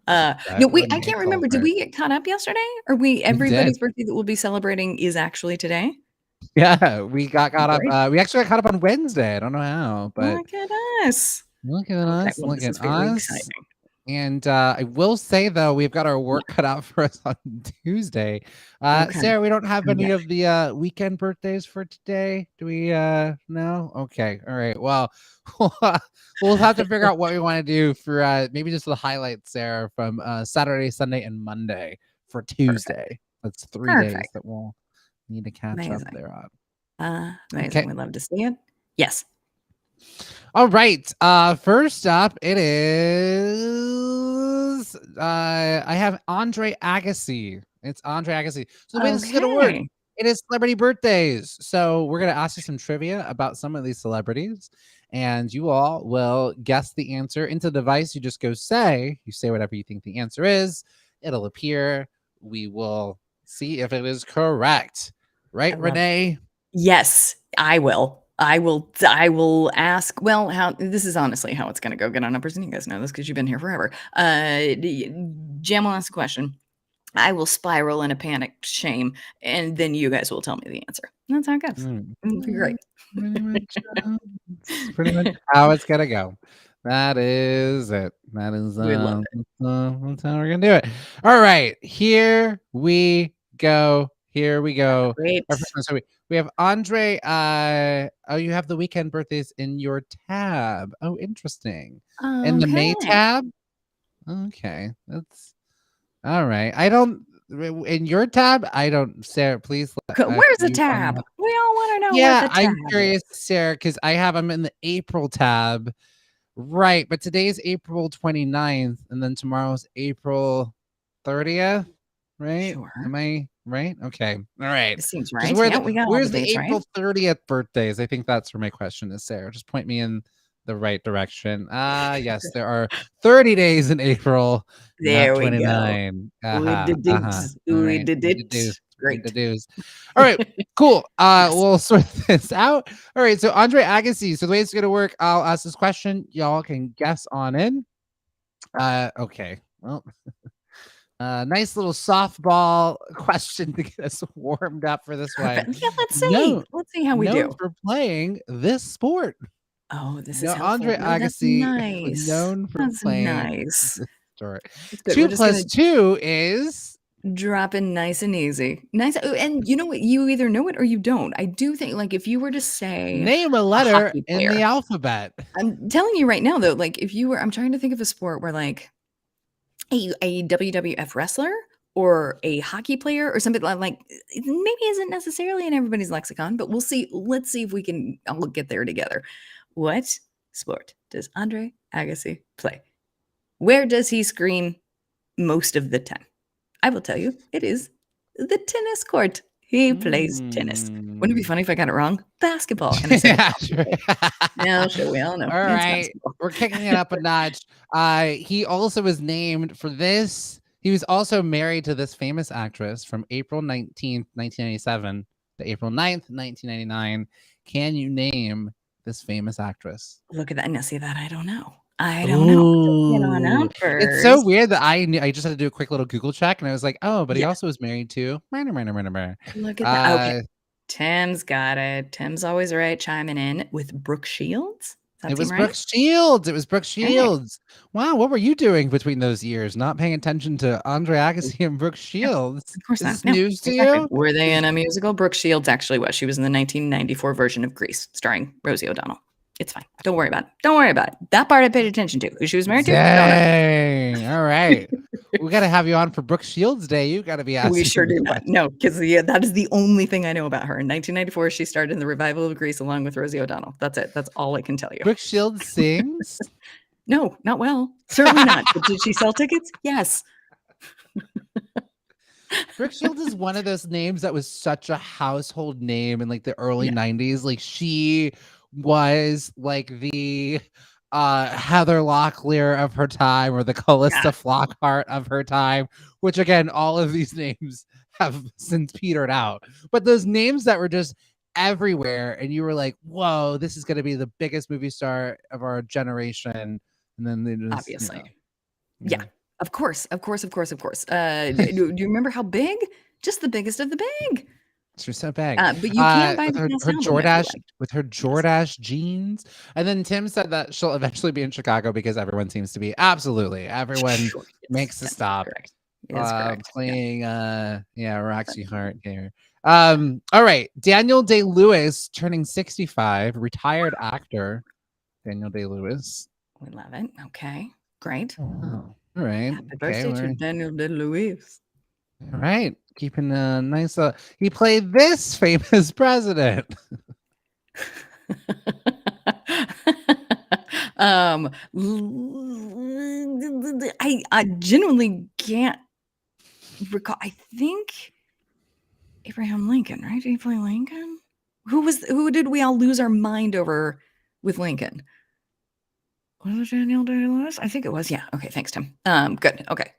That No, wait, I Renee can't remember. Did Colbert. we get caught up yesterday? Or We did. everybody's birthday that we'll be celebrating is actually today? Yeah, we got caught up. Great. We actually got caught up on Wednesday. I don't know how, but Look at us. look at Okay, us. well, Look this at is very us. exciting. And I will say though, we've got our work cut out for us on Tuesday. Okay. Sarah, we don't have any Yeah. of the weekend birthdays for today. Do we no? Okay. All right. Well, we'll have to figure out what we want to do for maybe just the highlights, Sarah, from Saturday, Sunday, and Monday for Tuesday. That's 3 days Perfect. that we'll need to catch up Amazing. there on. Amazing. Okay. We'd love to see it. Yes. All right. First up, it is I have Andre Agassi. It's Andre Agassi. So the way this is gonna work, Okay. it is celebrity birthdays. So we're gonna ask you some trivia about some of these celebrities, and you all will guess the answer into the device. You just go you say whatever you think the answer is. It'll appear. We will see if it is correct. Right, I love it. Renee? Yes, I will. I will ask. Well, how this is honestly how it's going to go. Get on numbers, and you guys know this because you've been here forever. Jam will ask a question. I will spiral in a panic shame, and then you guys will tell me the answer. That's how it goes. It'll be great. Pretty much how it's gonna go. That is it. That is We love that's how we're gonna do it. All right, here we go. Here we go. Great. Our first one. So we have Andre. Oh, you have the weekend birthdays in your tab. Oh, interesting. In the May Okay. tab. Okay, that's all right. I don't in your tab. I don't. Sarah, please. Where's the You tab? We all want to know where Yeah, the tab I'm is. curious, Sarah, because I have them in the April tab. Right, but today's April 29th, and then tomorrow's April 30th, right? Sure. Am I right? Okay. All right. This seems Just right. Yeah, we got all the where's the dates right. April 30th birthdays? I think that's where my question is, Sarah. Just point me in the right direction. Yes, there are 30 days in April, There not we go. 29. We Uh-huh, did uh-huh. it. All We right. did We it. did do. Great. The dues. All right, cool. Yes. We'll sort this out. All right, so Andre Agassi. So the way it's gonna work, I'll ask this question. Y'all can guess on in. Okay. Well, nice little softball question to get us warmed up for this one. Perfect. Yeah, let's see. No, Let's see how we known do. for playing this sport. Oh, this is No, helpful. Andre No, that's Agassi nice. known for That's playing nice. this sport. That's good. 2 We're just gonna plus 2 is drop in nice and easy. Nice. Oh, and you know what? You either know it or you don't. I do think, like, if you were to say name a a letter hockey in the player, alphabet. I'm telling you right now, though, like, if you were, I'm trying to think of a sport where, like, a WWF wrestler or a hockey player or something like it maybe isn't necessarily in everybody's lexicon, but we'll see. Let's see if we can all get there together. What sport does Andre Agassi play? Where does he scream most of the time? I will tell you, it is the tennis court. He plays tennis. Wouldn't it be funny if I got it wrong? Basketball. And I said Yeah, it. sure. No, sure, we all know. All It's right, basketball. we're kicking it up a notch. He also was named for this. He was also married to this famous actress from April 19th, 1997 to April 9th, 1999. Can you name this famous actress? Look at that. Now, see that? I don't know. I don't know. So get on Ooh, out it's so first. weird that I knew. I just had to do a quick little Google check, and I was like, "Oh, but he Yeah. also was married to." Look at that. Okay. Tim's got it. Tim's always right, chiming in with Brooke Shields. Does that It seem was right? Brooke Shields. It was Brooke Okay. Shields. Wow, what were you doing between those years? Not paying attention to Andre Agassi and Brooke Shields. Of course Is not. this No, news to exactly. you? Were they in a musical? Brooke Shields actually was. She was in the 1994 version of Grease, starring Rosie O'Donnell. It's fine. Don't worry about it. Don't worry about it. That part I paid attention to. Who she was married to? Don't know. Dang. All right. We got to have you on for Brooke Shields Day. You got to be asking. We sure me do. that. No, because that is the only thing I know about her. In 1994, she starred in the revival of Grease along with Rosie O'Donnell. That's it. That's all I can tell you. Brooke Shields sings? No, not well. Certainly not. But did she sell tickets? Yes. Brooke Shields is one of those names that was such a household name in like the early 90s. Like she was like the Heather Locklear of her time, or the Callista Flockhart of her time, which again, all of these names have since petered out. But those names that were just everywhere, and you were like, whoa, this is going to be the biggest movie star of our generation. And then they just, obviously. Yeah. Of course. Do you remember how big? Just the biggest of the big. She's so big. But you can buy with the her past album if you Jordache, liked. with her Jordache jeans. And then Tim said that she'll eventually be in Chicago because everyone seems to be. Absolutely. Everyone Sure, yes, makes a that's stop. correct. Is correct. Playing Roxy Hart here. All right. Daniel Day-Lewis turning 65, retired actor. Daniel Day-Lewis. We love it. Okay. Great. Oh, all right. Happy birthday to Daniel Day-Lewis. All right. Keeping a nice he played this famous president. I genuinely can't recall. I think Abraham Lincoln, right? Did he play Lincoln? Who did we all lose our mind over with Lincoln? Was it Daniel Day-Lewis? I think it was. Yeah. Okay. Thanks, Tim. Good. Okay.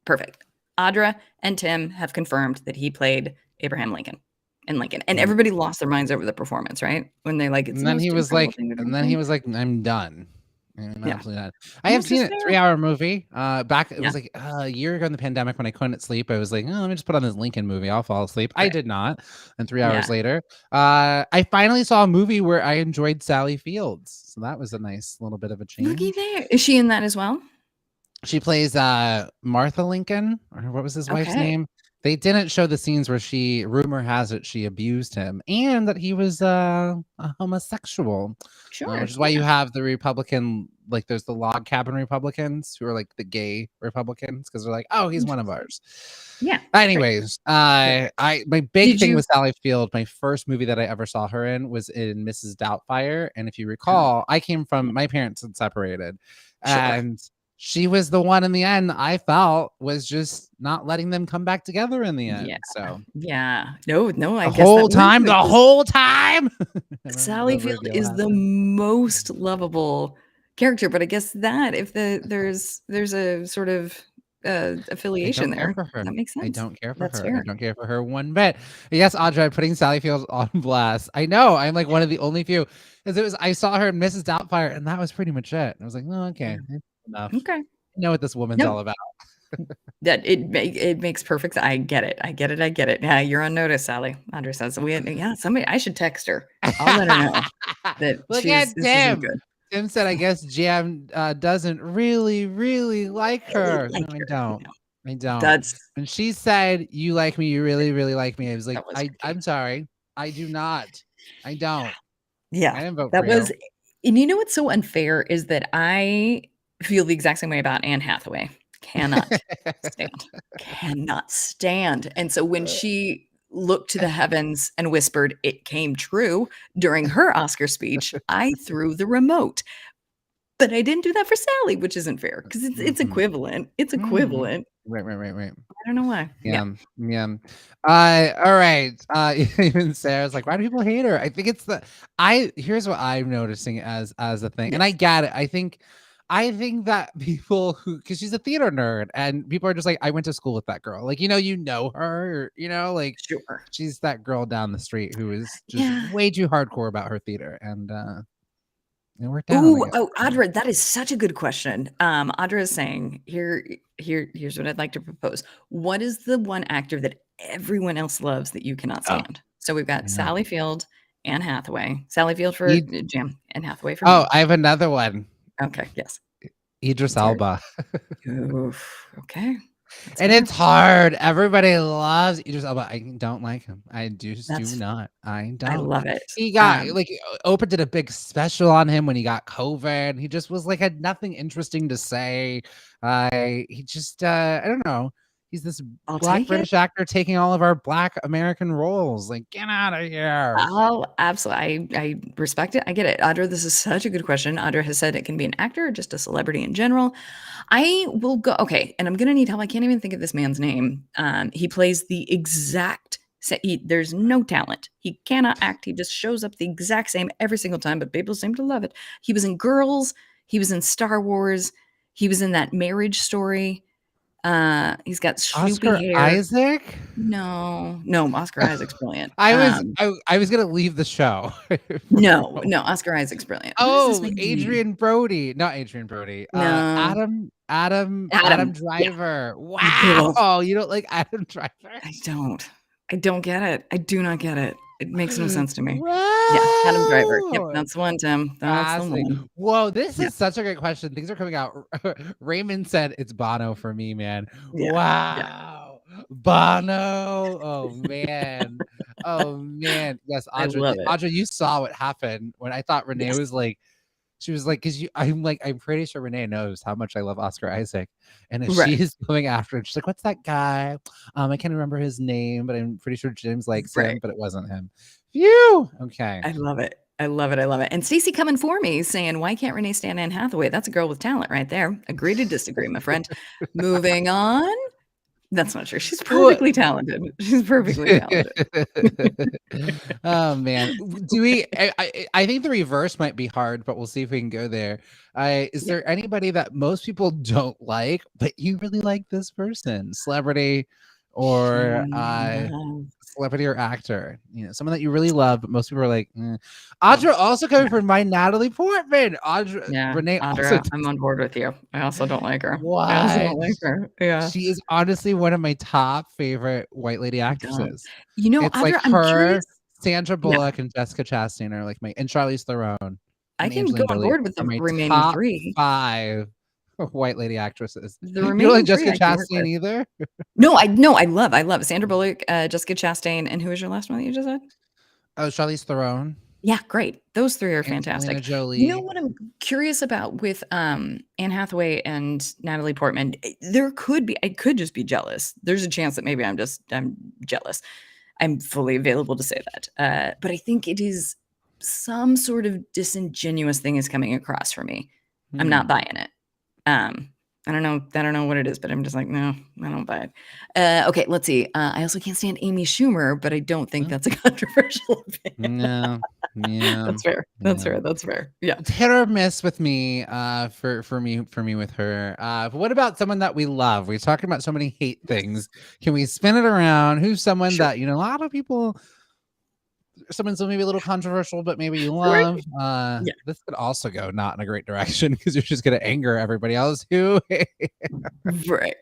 Perfect. Audra and Tim have confirmed that he played Abraham Lincoln in Lincoln, and everybody lost their minds over the performance, right? When they like, it's and then he was like, I'm done. I'm absolutely done. I have seen it. 3-hour movie. It was like a year ago in the pandemic when I couldn't sleep. I was like, oh, let me just put on this Lincoln movie. I'll fall asleep. Right. I did not. And 3 hours later, I finally saw a movie where I enjoyed Sally Fields. So that was a nice little bit of a change. Looky there. Is she in that as well? She plays Martha Lincoln, or what was his wife's name? They didn't show the scenes where rumor has it, she abused him and that he was a homosexual. Sure. Which is why you have the Republican, like there's the log cabin Republicans who are like the gay Republicans because they're like, oh, he's one of ours. Yeah. Anyways, my big thing with Sally Field, my first movie that I ever saw her in was in Mrs. Doubtfire. And if you recall, I came from, my parents had separated. And she was the one in the end I felt was just not letting them come back together in the end. No, I guess the whole time. Sally Field is the most lovable character, but I guess that if there's a sort of affiliation there, that makes sense. I don't care for That's her. fair. I don't care for her one bit. Yes, Audra, putting Sally Field on blast. I know. I'm like one of the only few. Because I saw her in Mrs. Doubtfire, and that was pretty much it. I was like, oh, okay. Enough. Okay. I know what this woman's all about. That it makes perfect. I get it. Yeah, you're on notice, Sally. Audra says somebody. I should text her. I'll let her know that. Look at Tim. Tim said, "I guess Jam doesn't really like her." No, I don't. I don't. That's when she said, "You like me. You really like me." I was like, I'm sorry. I do not. I don't. Yeah, I didn't vote that for was. you. And you know what's so unfair is that I feel the exact same way about Anne Hathaway. Cannot stand. And so when she looked to the heavens and whispered, "It came true" during her Oscar speech, I threw the remote. But I didn't do that for Sally, which isn't fair because it's equivalent. It's equivalent. Right. I don't know why. Yeah. All right. Even Sarah's like, why do people hate her? I think it's here's what I'm noticing as a thing, and I get it. I think that people because she's a theater nerd, and people are just like, I went to school with that girl. Like, you know her, like sure. She's that girl down the street who is just way too hardcore about her theater, and we're down. Audra, that is such a good question. Audra is saying here's what I'd like to propose. What is the one actor that everyone else loves that you cannot stand? So we've got Sally Field, Anne Hathaway. Sally Field for Jam, Anne Hathaway for me. I have another one. Okay, yes. Idris Elba. Oof, okay. And it's hard. Everybody loves Idris Elba. I don't like him. I do not. I don't. I love it. He got Oprah did a big special on him when he got COVID. He just was had nothing interesting to say. He just I don't know. He's this Black British actor taking all of our Black American roles. Like, get out of here. Oh, absolutely. I respect it. I get it. Audra, this is such a good question. Audra has said it can be an actor or just a celebrity in general. I will go. Okay. And I'm going to need help. I can't even think of this man's name. He plays the exact There's no talent. He cannot act. He just shows up the exact same every single time, but people seem to love it. He was in Girls. He was in Star Wars. He was in that Marriage Story. He's got swoopy Oscar hair. Isaac? No, Oscar Isaac's brilliant. I was gonna leave the show. No, Oscar Isaac's brilliant. What is this man's name? Adrian Brody. Not Adrian Brody. No. Adam Yeah. Driver. Wow. You don't like Adam Driver? I don't get it. I do not get it. It makes no sense to me. Wow. Yeah, Adam Driver. Yep, that's the one, Tim. That's the one. Whoa, this is such a great question. Things are coming out. Raymond said it's Bono for me, man. Yeah. Wow. Yeah. Bono. Oh man. Oh man. Yes, Audra. I love it. Audra, you saw what happened when I thought Renee was like, she was like, because I'm pretty sure Renee knows how much I love Oscar Isaac. And if she's going after it, she's like, what's that guy? I can't remember his name, but I'm pretty sure James likes him, but it wasn't him. Phew. Okay. I love it. I love it. I love it. And Stacey coming for me saying, why can't Renee stand Anne Hathaway? That's a girl with talent right there. Agree to disagree, my friend. Moving on. That's not true. She's perfectly talented. She's perfectly talented. Oh man. Do we I think the reverse might be hard, but we'll see if we can go there. Is there anybody that most people don't like, but you really like this person? Celebrity or celebrity or actor, someone that you really love, but most people are like, Audra also coming from my Natalie Portman. Renee also I'm on board with you. I also don't like her. What? I also don't like her. Yeah. She is honestly one of my top favorite white lady actresses. It's Audra, like I'm her, curious. Sandra Bullock and Jessica Chastain are like and Charlize Theron. I can go on board with the remaining top 3. 5 white lady actresses. The you remaining don't like 3 Jessica Chastain either? No, I love Sandra Bullock, Jessica Chastain, and who was your last one that you just said? Oh, Charlize Theron. Yeah, great. Those 3 are fantastic. Jolie. You know what I'm curious about with Anne Hathaway and Natalie Portman? I could just be jealous. There's a chance that maybe I'm jealous. I'm fully available to say that. But I think it is some sort of disingenuous thing is coming across for me. I'm not buying it. I don't know what it is, but I'm just like, no, I don't buy it. Okay, let's see. I also can't stand Amy Schumer, but I don't think that's a controversial opinion. No, yeah, that's fair. That's fair. Yeah, it's hit or miss with me. For me with her. But what about someone that we love? We're talking about so many hate things. Can we spin it around? Who's someone that a lot of people? Someone's maybe a little controversial, but maybe you love. This could also go not in a great direction because you're just going to anger everybody else who. Right,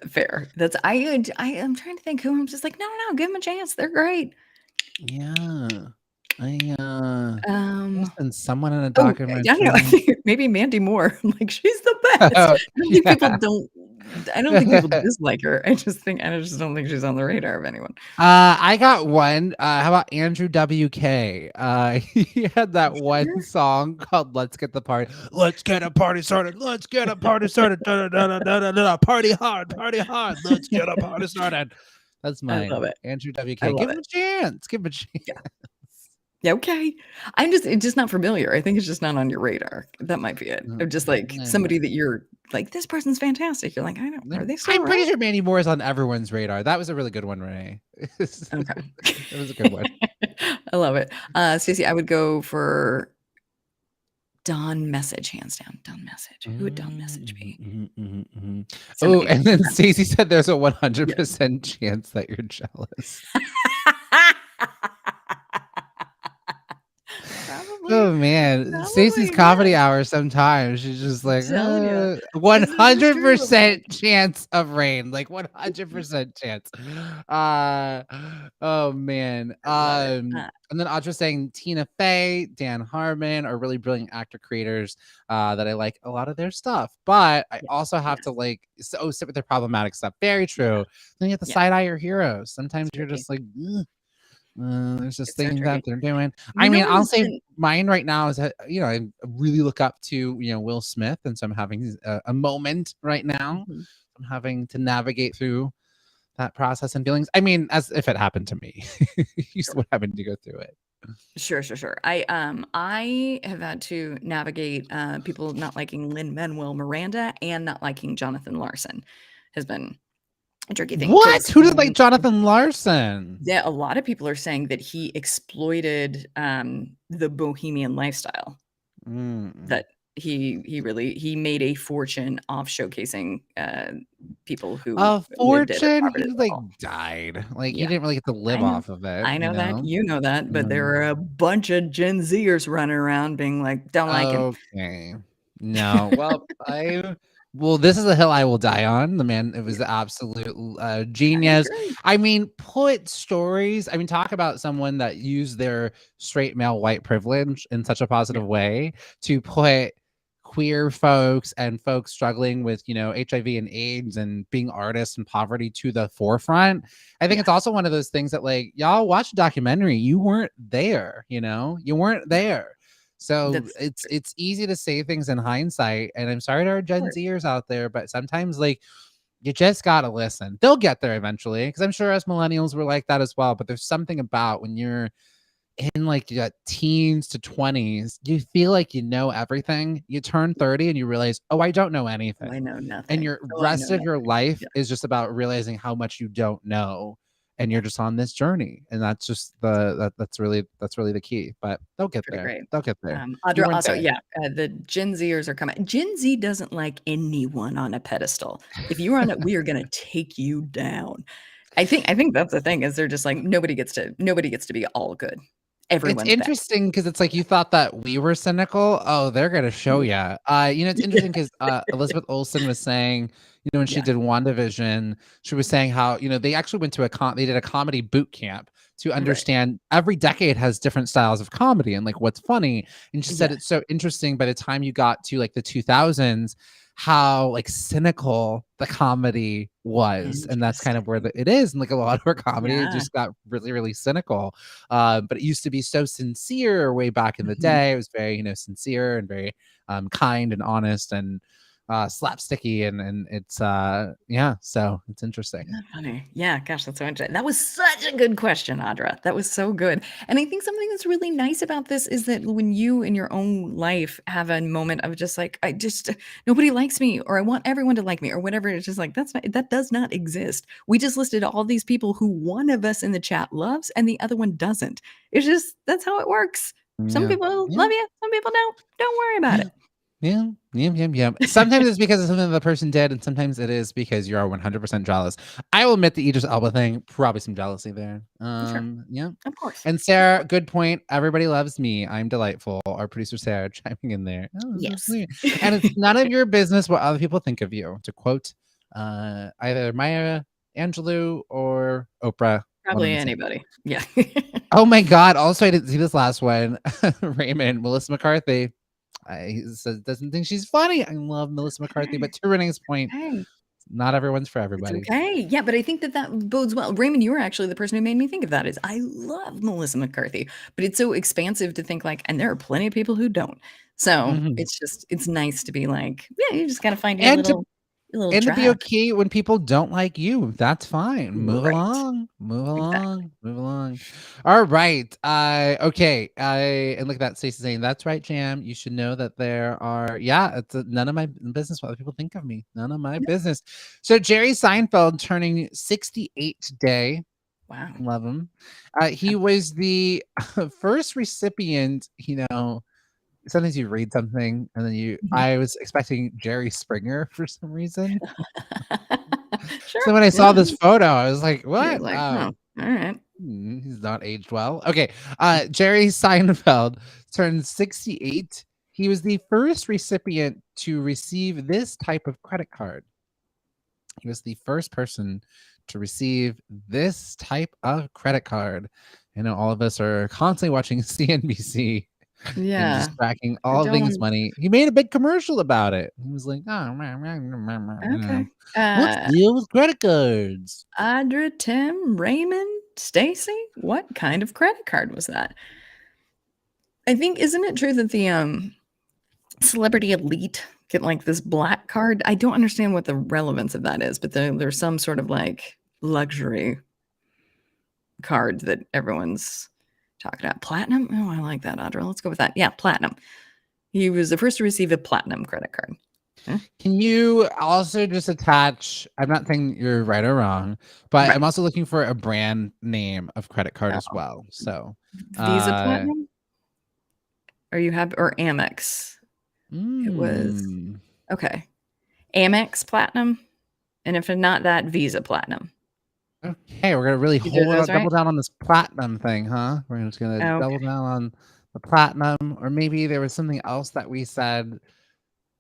fair. That's I'm trying to think who I'm just like no, give them a chance. They're great. Yeah, and someone in a documentary. I think maybe Mandy Moore. Like she's the best. I don't think people dislike her. I just don't think she's on the radar of anyone. I got one. How about Andrew WK? He had that one song called "Let's Get the Party." Let's get a party started. Let's get a party started. Party hard. Let's get a party started. That's mine. I love it. Andrew WK. Give him a chance. Yeah, okay. It's just not familiar. I think it's just not on your radar. That might be it. I'm just like somebody that you're like, this person's fantastic. You're like, are they still I'm pretty sure Mandy Moore is on everyone's radar. That was a really good one, Renee. Okay. It was a good one. I love it. Stacey, I would go for Dawn Message, hands down. Dawn Message. Who would Dawn Message be? Oh, and then Stacey said there's a 100% chance that you're jealous. Oh man, Stacey's comedy hour. Sometimes she's just like 100% chance of rain, like 100% chance. Oh man. And then Audra saying Tina Fey, Dan Harmon are really brilliant actor creators that I like a lot of their stuff, but I also have to sit with their problematic stuff. Very true. Then you have to side eye your heroes. Sometimes you're just like. There's this thing that they're doing. I'll say mine right now is that I really look up to Will Smith, and so I'm having a moment right now. I'm having to navigate through that process and feelings. As if it happened to me, you would having to go through it. Sure. I have had to navigate people not liking Lin-Manuel Miranda and not liking Jonathan Larson has been tricky thing What? because Who did like Jonathan Larson? yeah, a lot of people are saying that he exploited the bohemian lifestyle. That he made a fortune off showcasing people who A lived at a fortune? poverty He like level. died. Like he Yeah, didn't really get to live I know. off of it, I you know that. know? You know that, but there are a bunch of Gen Zers running around being like, "Don't like him." Okay. No. Well, this is a hill I will die on. The man, it was Yeah, the absolute I genius. agree. I mean, put stories. I mean, talk about someone that used their straight male white privilege in such a Yeah, positive way to put queer folks and folks struggling with, HIV and AIDS and being artists and poverty to the forefront. I think yeah, it's also one of those things that like y'all watch a documentary, you weren't there, you weren't yeah. there. So That's true. it's easy to say things in hindsight. And I'm sorry to our Of Gen course. Zers out there, but sometimes like you just gotta listen. They'll get there eventually. Cause I'm sure us millennials were like that as well. But there's something about when you're in like your teens to 20s, you feel like you know everything. You turn 30 and you realize, oh, I don't know Oh, I anything. know And nothing. your Oh, I know rest of your nothing. life Yeah, is just about realizing how much you don't know. And you're yeah, just on this journey. And that's just that's really the key. But they'll get pretty there. great. They'll get there. You Audra, weren't also, there. yeah, the Gen Zers are coming. Gen Z doesn't like anyone on a pedestal. If you're on it, we are gonna take you down. I think that's the thing is they're just like nobody gets to be all good. It's Everyone's bad. interesting because it's like you thought that we were cynical. Oh, they're gonna show Yeah. ya. It's interesting because Elizabeth Olsen was saying, when she Yeah. did WandaVision, she was saying how, they actually went to they did a comedy boot camp to Right. understand every decade has different styles of comedy and like what's funny. And she said Yeah. it's so interesting by the time you got to like the 2000s, how like cynical the comedy was. And that's kind of where Interesting. it is. And like a lot of our comedy, it Yeah. just got really, really cynical. But it used to be so sincere way back in the Mhm. day. It was very, sincere and very kind and honest and slapsticky, and it's yeah. So it's Isn't interesting. that funny? Yeah, gosh, that's so interesting. That was such a good question, Audra. That was so good. And I think something that's really nice about this is that when you in your own life have a moment of just like, I just nobody likes me, or I want everyone to like me, or whatever, it's just like that does not exist. We just listed all these people who one of us in the chat loves and the other one doesn't. It's just that's how it works. Some Yeah. people Yeah. love you, some people don't. Don't worry about Yeah. it. Yeah, yeah, yeah, yeah. Sometimes it's because of something the person did, and sometimes it is because you are 100% jealous. I will admit the Idris Elba thing, probably some jealousy there. Sure, Yeah. of course. And Of Sarah, course. good point. Everybody loves me. I'm delightful. Our producer Sarah chiming in there. Oh, that's so Yes. sweet. And it's none of your business what other people think of you. To quote, either Maya Angelou or Oprah, one Probably and the same. anybody. Yeah. Oh my God! Also, I didn't see this last one. Raymond, Melissa McCarthy. He says doesn't think she's funny. I love Melissa McCarthy, but to Renee's point, Hey. not everyone's for It's everybody. okay. Yeah, but I think that that bodes well. Raymond, you were actually the person who made me think of that. Is I love Melissa McCarthy, but it's so expansive to think like, and there are plenty of people who don't. So Mhm. it's nice to be like, yeah, you just gotta find And to your little and to be tribe. okay when people don't like you. That's fine. Move Right. along. Move Exactly. along. Move along. All right. Okay. And look at that. Stacey saying that's right, Jam. You should know that there are. Yeah. It's none of my business what other people think of me. None of my Yeah. business. So Jerry Seinfeld turning 68 today. Wow. Love him. He was the first recipient. Sometimes you read something and then Mhm. I was expecting Jerry Springer for some reason. Sure. So when I Yeah. saw this photo, I was like, You're what? like, Oh, oh, all right. he's not aged well. Okay. Jerry Seinfeld turned 68. He was the first recipient to receive this type of credit card. He was the first person to receive this type of credit card. I know all of us are constantly watching CNBC and Yeah. just tracking I all things don't money. He made a big commercial about it. He was like, "Oh, okay. what's the deal with credit cards?" Audra, Tim, Raymond, Stacy, what kind of credit card was that? I think isn't it true that the celebrity elite get like this black card? I don't understand what the relevance of that is, but there's some sort of like luxury card that everyone's talking about. Platinum? Oh, I like that, Audra. Let's go with that. Yeah, platinum. He was the first to receive a platinum credit card. Can you also just attach? I'm not saying you're right or wrong, but Right. I'm also looking for a brand name of credit card as Oh. well. So, Visa Platinum? Or you have or Amex? It was mm, okay. Amex Platinum, and if not that, Visa Platinum. okay, we're gonna really Either of hold it those on, double right? down on this platinum thing, huh? We're just gonna Okay. double down on the platinum, or maybe there was something else that we said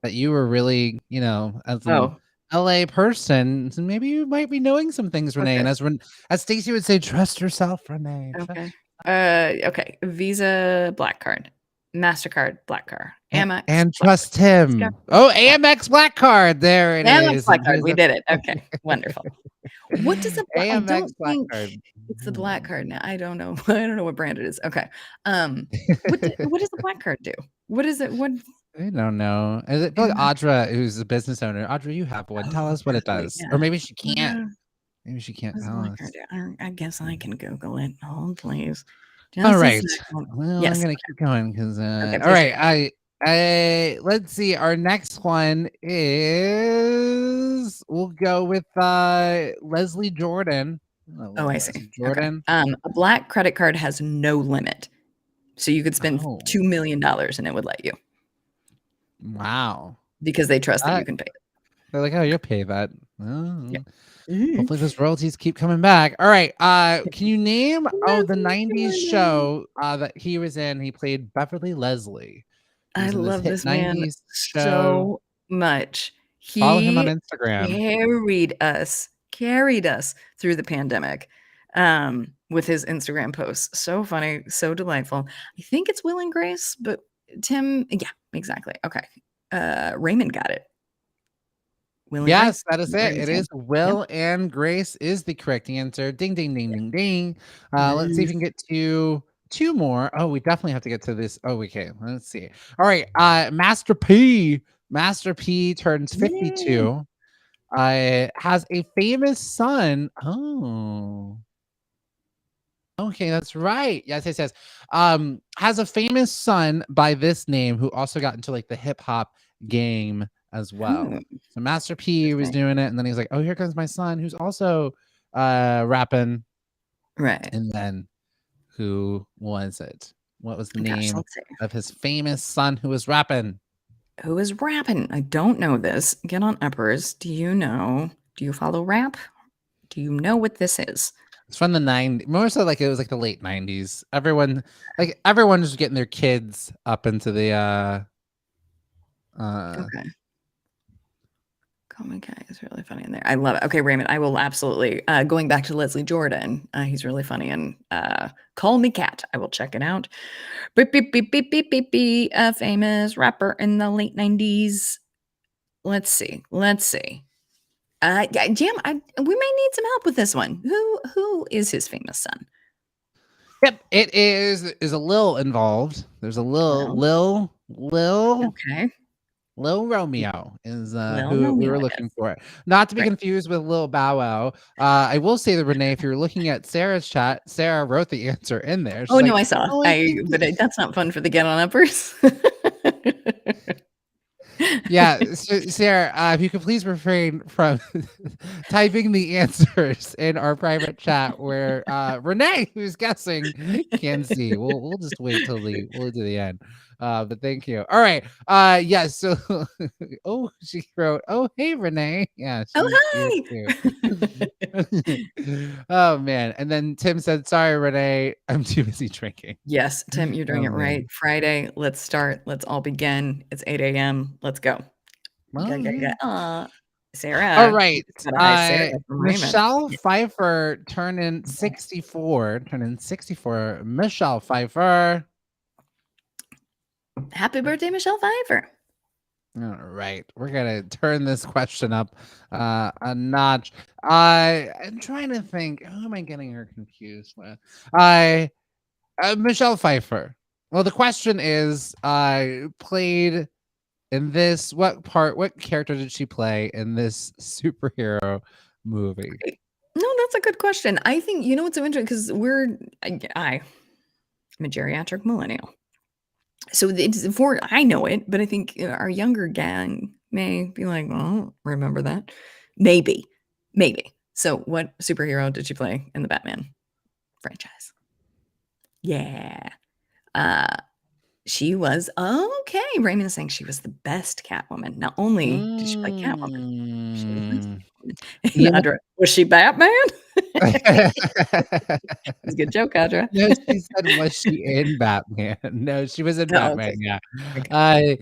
that you were really, as an Oh, LA person, so maybe you might be knowing some things, Renee. okay. And as Stacey would say, trust yourself, Renee. Okay. Okay. Visa Black Card, MasterCard Black Card, Amex And Black trust Card, him. Discover Oh, Black AMX Black Card. There it Amex is. Black Card. We did it. Okay. Wonderful. What does I AMX don't Black think Card. it's the Black Card now. I don't know. I don't know what brand it is. Okay. What does the Black Card do? What is it? What I don't know. I feel like Amex Audra, who's a business owner. Audra, you have one. Tell Oh, us what it probably, does. Or yeah. maybe she What, can't. Maybe she can't what's the tell Black Card us. do? I guess I can Google it. Hold, please. All Just a right. second. Well, I'm Yes. gonna keep going because Okay. all Please do. right. I let's see. Our next one is we'll go with Leslie Jordan. Oh, I see. Leslie Okay. Jordan. A black credit card has no limit. So you could spend Oh, $2 million and it would let you wow. because they trust that you That can pay it. they're like, oh, you'll pay that. Yeah. Hopefully those royalties keep coming back. All right. Can you name the Leslie 90s Jordan. show that he was in? He played Beverly Leslie. He I was in this love hit this man 90s show. so much. Follow him on He Instagram. carried us through the pandemic with his Instagram posts. So funny, so delightful. I think it's Will and Grace, but Tim, yeah, exactly. Okay. Raymond got it. Will and Grace. Yes, that is it. Raymond's It name. is Will and Grace is the correct answer. Ding, ding, ding, ding, ding. Let's see if we Nice. can get to two more. Oh, we definitely have to get to this. Oh, okay. Let's see. All right. Master P. Master P turns Yay. 52. Has a famous son. Oh. Okay, that's right. Yes, yes, yes. Has a famous son by this name who also got into like the hip hop game as well. Oh, So Master P was interesting. doing it, and then he's like, "Oh, here comes my son, who's also rapping." Right. And then who was it? What was the Gosh, name let's see. of his famous son who was rapping? Who is rapping? I don't know this. Get on uppers. Do you know? Do you follow rap? Do you know what this is? It's from the 90s, more so like it was like the late 90s. Everyone was getting their kids up into the Okay. Comic guy is really funny in there. I love it. Okay, Raymond, I will absolutely going back to Leslie Jordan. He's really funny and Call Me Cat. I will check it out. Beep beep beep beep beep beep beep. A famous rapper in the late 90s. Let's see. Yeah, Jam, we may need some help with this one. Who is his famous son? Yep, it is a Lil involved. There's a Lil Okay. Romeo is Lil who we Romeo were it looking is. for. Not to be Right. confused with Lil Bow Wow. I will say that Renee, if you're looking at Sarah's chat, Sarah wrote the answer in there. She's Oh no, like, I saw. "Oh, I think That's not fun for the get on uppers. yeah, Sarah, if you could please refrain from typing the answers in our private chat where Renee, who's guessing, can see. We'll just wait till we'll do the end. But thank you. All right. Yes. So, oh, she wrote, "Oh, hey, Renee." Yeah, Oh she's hi. cute. Oh man. And then Tim said, "Sorry, Renee, I'm too busy drinking." Yes, Tim, you're doing Oh it right. man. Friday, let's start. Let's all begin. It's 8 a.m. Let's go. Well, yeah. Sarah. All right. Got a high Sarah from Raymond. Michelle Pfeiffer turning 64. Turning 64. Michelle Pfeiffer. Happy birthday, Michelle Pfeiffer. All right. We're gonna turn this question up a notch. I'm trying to think. Who am I getting her confused with? Michelle Pfeiffer. Well, the question is, played in this, what character did she play in this superhero movie? No, that's a good question. I think you know what's so interesting because I'm a geriatric millennial. So it's I know it, but I think our younger gang may be like, well, I don't remember that. Maybe. So, what superhero did she play in the Batman franchise? Yeah. She was okay. Raymond is saying she was the best Catwoman. Not only did she play Catwoman, she was the best Mm. Catwoman. You And know, Audra, was she Batman? It's a good joke, Audra. no, she said, was she in Batman? No, she was in Oh, Batman. okay. Yeah. Okay.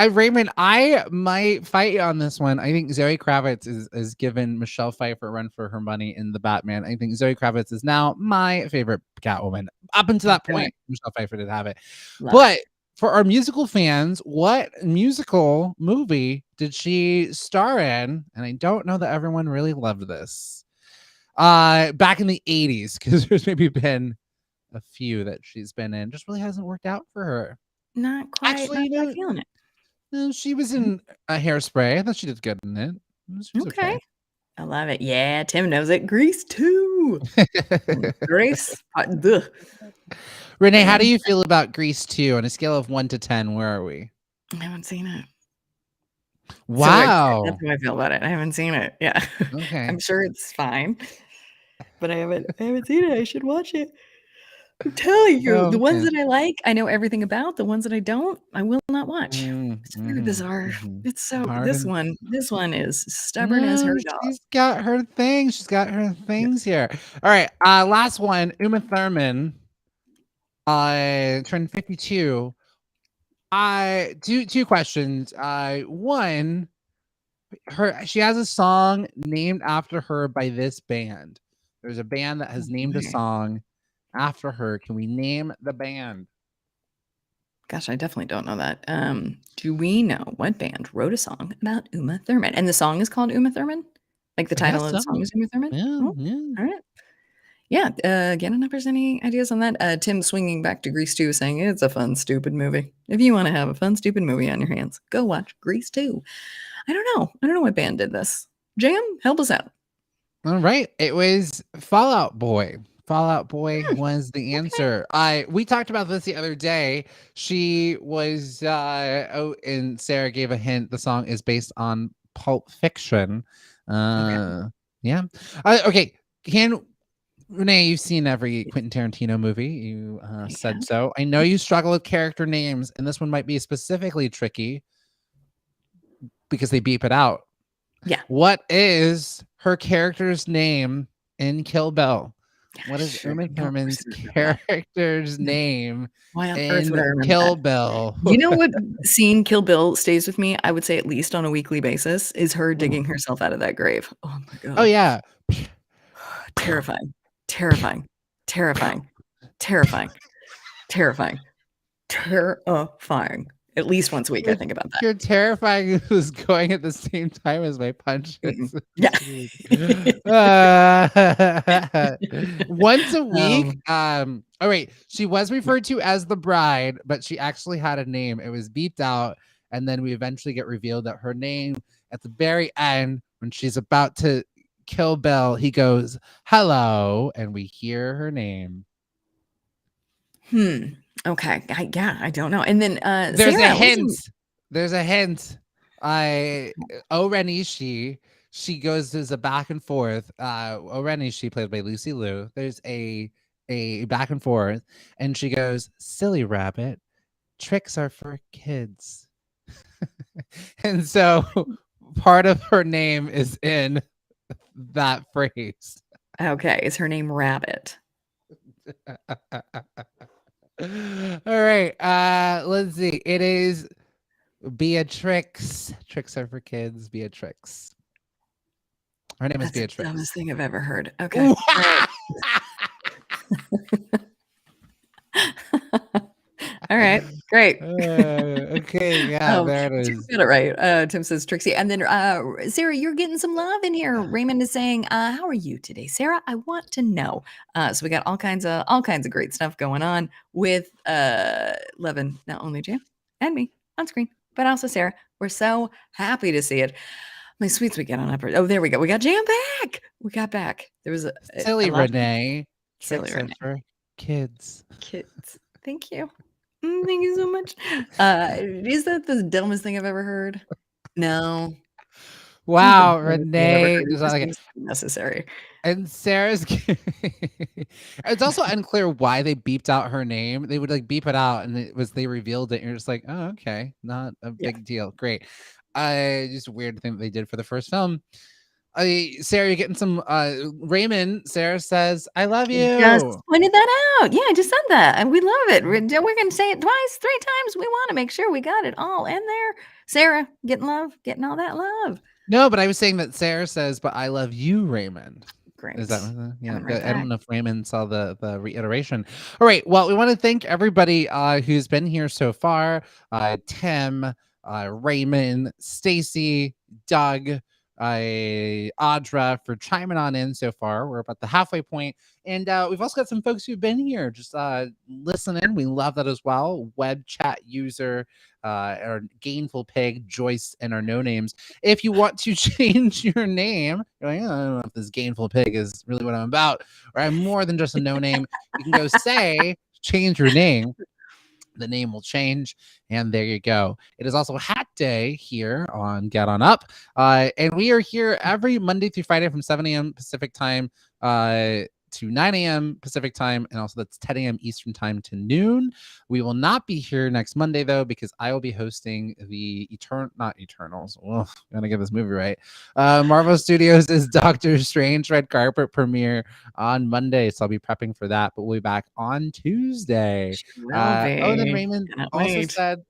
Raymond, I might fight you on this one. I think Zoe Kravitz is given Michelle Pfeiffer a run for her money in the Batman. I think Zoe Kravitz is now my favorite Catwoman. Up until that Do it. point, Michelle Pfeiffer did have it. Love it. But for our musical fans, what musical movie did she star in? And I don't know that everyone really loved this. Back in the 80s, because there's maybe been a few that she's been in. Just really hasn't worked out for her. Not quite feeling it. No, she was in a Hairspray. I thought she did good in it. She was Okay. I love it. Yeah, Tim knows it. Grease too. Grease. Renee, how do you feel about Grease 2 on a scale of 1 to 10? Where are we? I haven't seen it. Wow. So that's how I feel about it. I haven't seen it. Yeah. Okay. I'm sure it's fine, but I haven't seen it. I should watch it. I'm telling you, the ones that I like, I know everything about. The ones that I don't, I will not watch. It's very bizarre. It's so this one is stubborn as her dog. She's got her things. She's got her things here. All right. Last one. Uma Thurman. Turned 52. Two questions. One, she has a song named after her by this band. There's a band that has named a song after her. Can we name the band? Gosh, I definitely don't know that. Do we know what band wrote a song about Uma Thurman? And the song is called Uma Thurman? Like the title of the song is Uma Thurman? Yeah, Oh, yeah. all right. Yeah, again, if there's any ideas on that. Tim swinging back to Grease 2 saying it's a fun, stupid movie. If you want to have a fun, stupid movie on your hands, go watch Grease 2. I don't know what band did this. Jam, help us out. All right. It was Fall Out Boy. Fall Out Boy was the answer. We talked about this the other day. She was and Sarah gave a hint. The song is based on Pulp Fiction. Yeah. Okay. Renee, you've seen every Quentin Tarantino movie. You said so. I know you struggle with character names, and this one might be specifically tricky because they beep it out. Yeah. What is her character's name in Kill Bill? What is Uma Thurman's character's name in Kill Bill? You know what scene Kill Bill stays with me? I would say at least on a weekly basis is her digging herself out of that grave. Oh my god. Oh yeah. Terrifying. Terrifying. Terrifying. Terrifying. Terrifying. Terrifying. At least once a week, I think about that. You're terrifying who's going at the same time as my punches. Yeah. Once a week. All right. She was referred to as the bride, but she actually had a name. It was beeped out, and then we eventually get revealed that her name at the very end, when she's about to kill Bill, he goes, "Hello," and we hear her name. Okay. I don't know. And then there's Sarah, a hint. There's a hint. Orenishi, she goes, there's a back and forth. Orenishi, played by Lucy Liu. There's a back and forth, and she goes, "Silly rabbit, tricks are for kids." And so part of her name is in that phrase. Okay. Is her name Rabbit? All right. Let's see. It is Beatrix. Tricks are for kids. Beatrix. Her name is Beatrix. The dumbest thing I've ever heard. Okay. All right. Great. Okay. Yeah, there it is. Tim got it right. Tim says Trixie. And then Sarah, you're getting some love in here. Raymond is saying, how are you today, Sarah? I want to know. So we got all kinds of great stuff going on with loving not only Jam and me on screen, but also Sarah. We're so happy to see it. My sweets we get on upper. Oh, there we go. We got Jam back. We got back. There was a silly Renee. Silly Renee. For kids. Thank you. Thank you so much. Is that the dumbest thing I've ever heard? No. He's the Wow, dumbest thing I've ever Renee heard. He is just like, thinks it's necessary. and Sarah's. It's also unclear why they beeped out her name. They would like beep it out, and they revealed it. And you're just like, oh, okay, not a Yeah. big deal. Great. Just a weird thing that they did for the first film. Sarah, you're getting some Raymond. Sarah says, I love Just you. pointed that out. Yeah, I just said that, and we love it. We're gonna say it twice, 3 times. We wanna make sure we got it all in there. Sarah, getting love, getting all that love. No, but I was saying that Sarah says, but I love you, Raymond. Is Great. that yeah? Coming right I back. don't know if Raymond saw the reiteration. All right. Well, we want to thank everybody who's been here so far. Tim, Raymond, Stacy, Doug, Audra for chiming on in so far. We're about the halfway point. And we've also got some folks who've been here just listening. We love that as well. Web chat user, our Gainful Pig, Joyce, and our no names. If you want to change your name, you're like, oh, I don't know if this Gainful Pig is really what I'm about, or I'm more than just a no name. You can go say, change your name. The name will change, and there you go. It is also Hat Day here on Get On Up, and we are here every Monday through Friday from 7 a.m. Pacific time to 9 a.m. Pacific time, and also that's 10 a.m. Eastern time to noon. We will not be here next Monday though, because I will be hosting the not Eternals. Oh, gotta get this movie right. Marvel Studios is Doctor Strange red carpet premiere on Monday, so I'll be prepping for that. But we'll be back on Tuesday. Will And then be. Raymond Cannot also wait. said,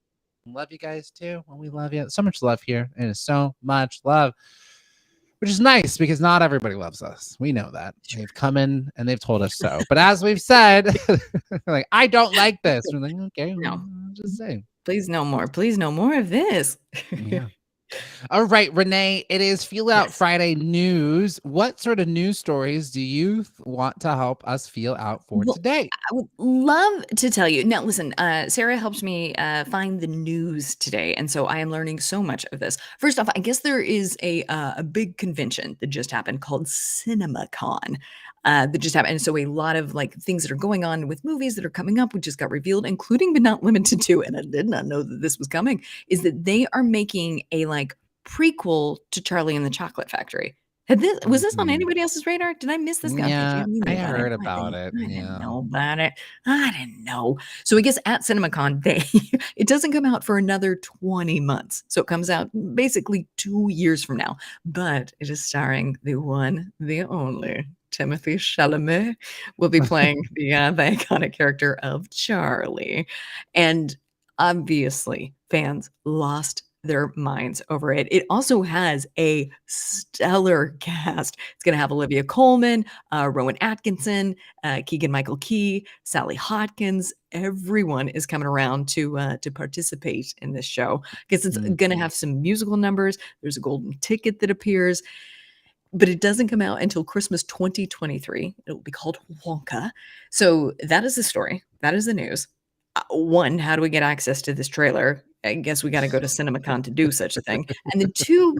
"Love you guys too. Well, we love you. So much love here, and so much love." Which is nice because not everybody loves us. We know that. Sure. They've come in and they've told us so. But as we've said, like, I don't like this. We're like, okay, No. I'll just say. Please no more. Please no more of this. Yeah. All right, Renee, it is Feel Out Yes. Friday news. What sort of news stories do you want to help us feel out for Well, today? I would love to tell you. Now, listen, Sarah helped me find the news today, and so I am learning so much of this. First off, I guess there is a big convention that just happened called CinemaCon. That just happened, and so a lot of like things that are going on with movies that are coming up, which just got revealed, including but not limited to, and I did not know that this was coming, is that they are making a like prequel to Charlie and the Chocolate Factory. Was this on Mhm. anybody else's radar? Did I miss this? Okay, Yeah, Jam, you I knew about it. heard about it. I didn't Yeah. know about it. I didn't know. So I guess at CinemaCon, they it doesn't come out for another 20 months. So it comes out basically 2 years from now. But it is starring the one, the only Timothy Chalamet will be playing the iconic character of Charlie. And obviously, fans lost their minds over it. It also has a stellar cast. It's going to have Olivia Colman, Rowan Atkinson, Keegan-Michael Key, Sally Hotkins. Everyone is coming around to participate in this show because it's going to have some musical numbers. There's a golden ticket that appears, but it doesn't come out until Christmas 2023. It will be called Wonka. So that is the story. That is the news. One, how do we get access to this trailer? I guess we got to go to CinemaCon to do such a thing. And then two,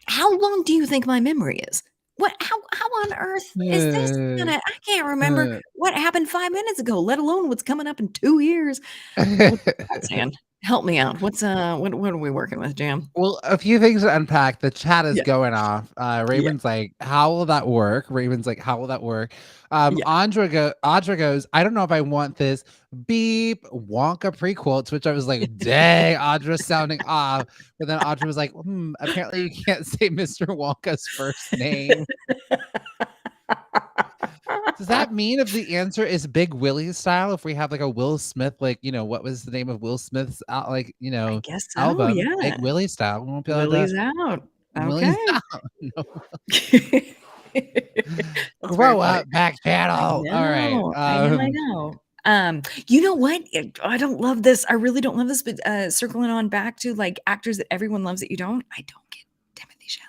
how long do you think my memory is? How on earth is this gonna I can't remember what happened 5 minutes ago, let alone what's coming up in 2 years. What's that saying? Help me out. What are we working with, Jam? Well, a few things to unpack. The chat is Yeah. going off. Yeah. Raymond's like, how will that work? Raymond's like, how will that work? Yeah. Audra goes, I don't know if I want this beep Wonka prequel, to which I was like, dang, Audra sounding off. But then Audra was like, apparently you can't say Mr. Wonka's first name. Does that mean if the answer is Big Willie style, if we have like a Will Smith, like, what was the name of Will Smith's I guess so, album? yeah. Big Willie style. We won't be able to Willie's out. Willie's Okay. out. No. That's Grow very up, Backchannel. funny. All right. I know. You know what? I don't love this. I really don't love this, but circling on back to like actors that everyone loves that you don't. I don't get Timothy Chalamet.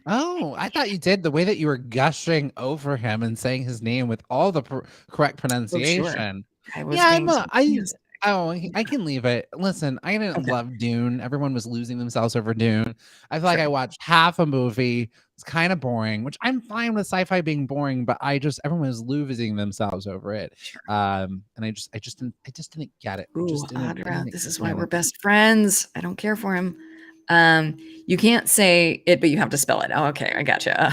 Oh, I thought you did the way that you were gushing over him and saying his name with all the correct Oh, sure. pronunciation. I was Yeah, being sarcastic. I can leave it. Listen, I didn't Okay. love Dune. Everyone was losing themselves over Dune. I feel like I Sure. watched half a movie. It's kind of boring, which I'm fine with sci-fi being boring, but everyone was losing themselves over it. Sure. And I just didn't get it. I Ooh, just didn't Audra, this is why get we're it. best friends. I don't care for him. You can't say it, but you have to spell it. Oh, okay, I gotcha.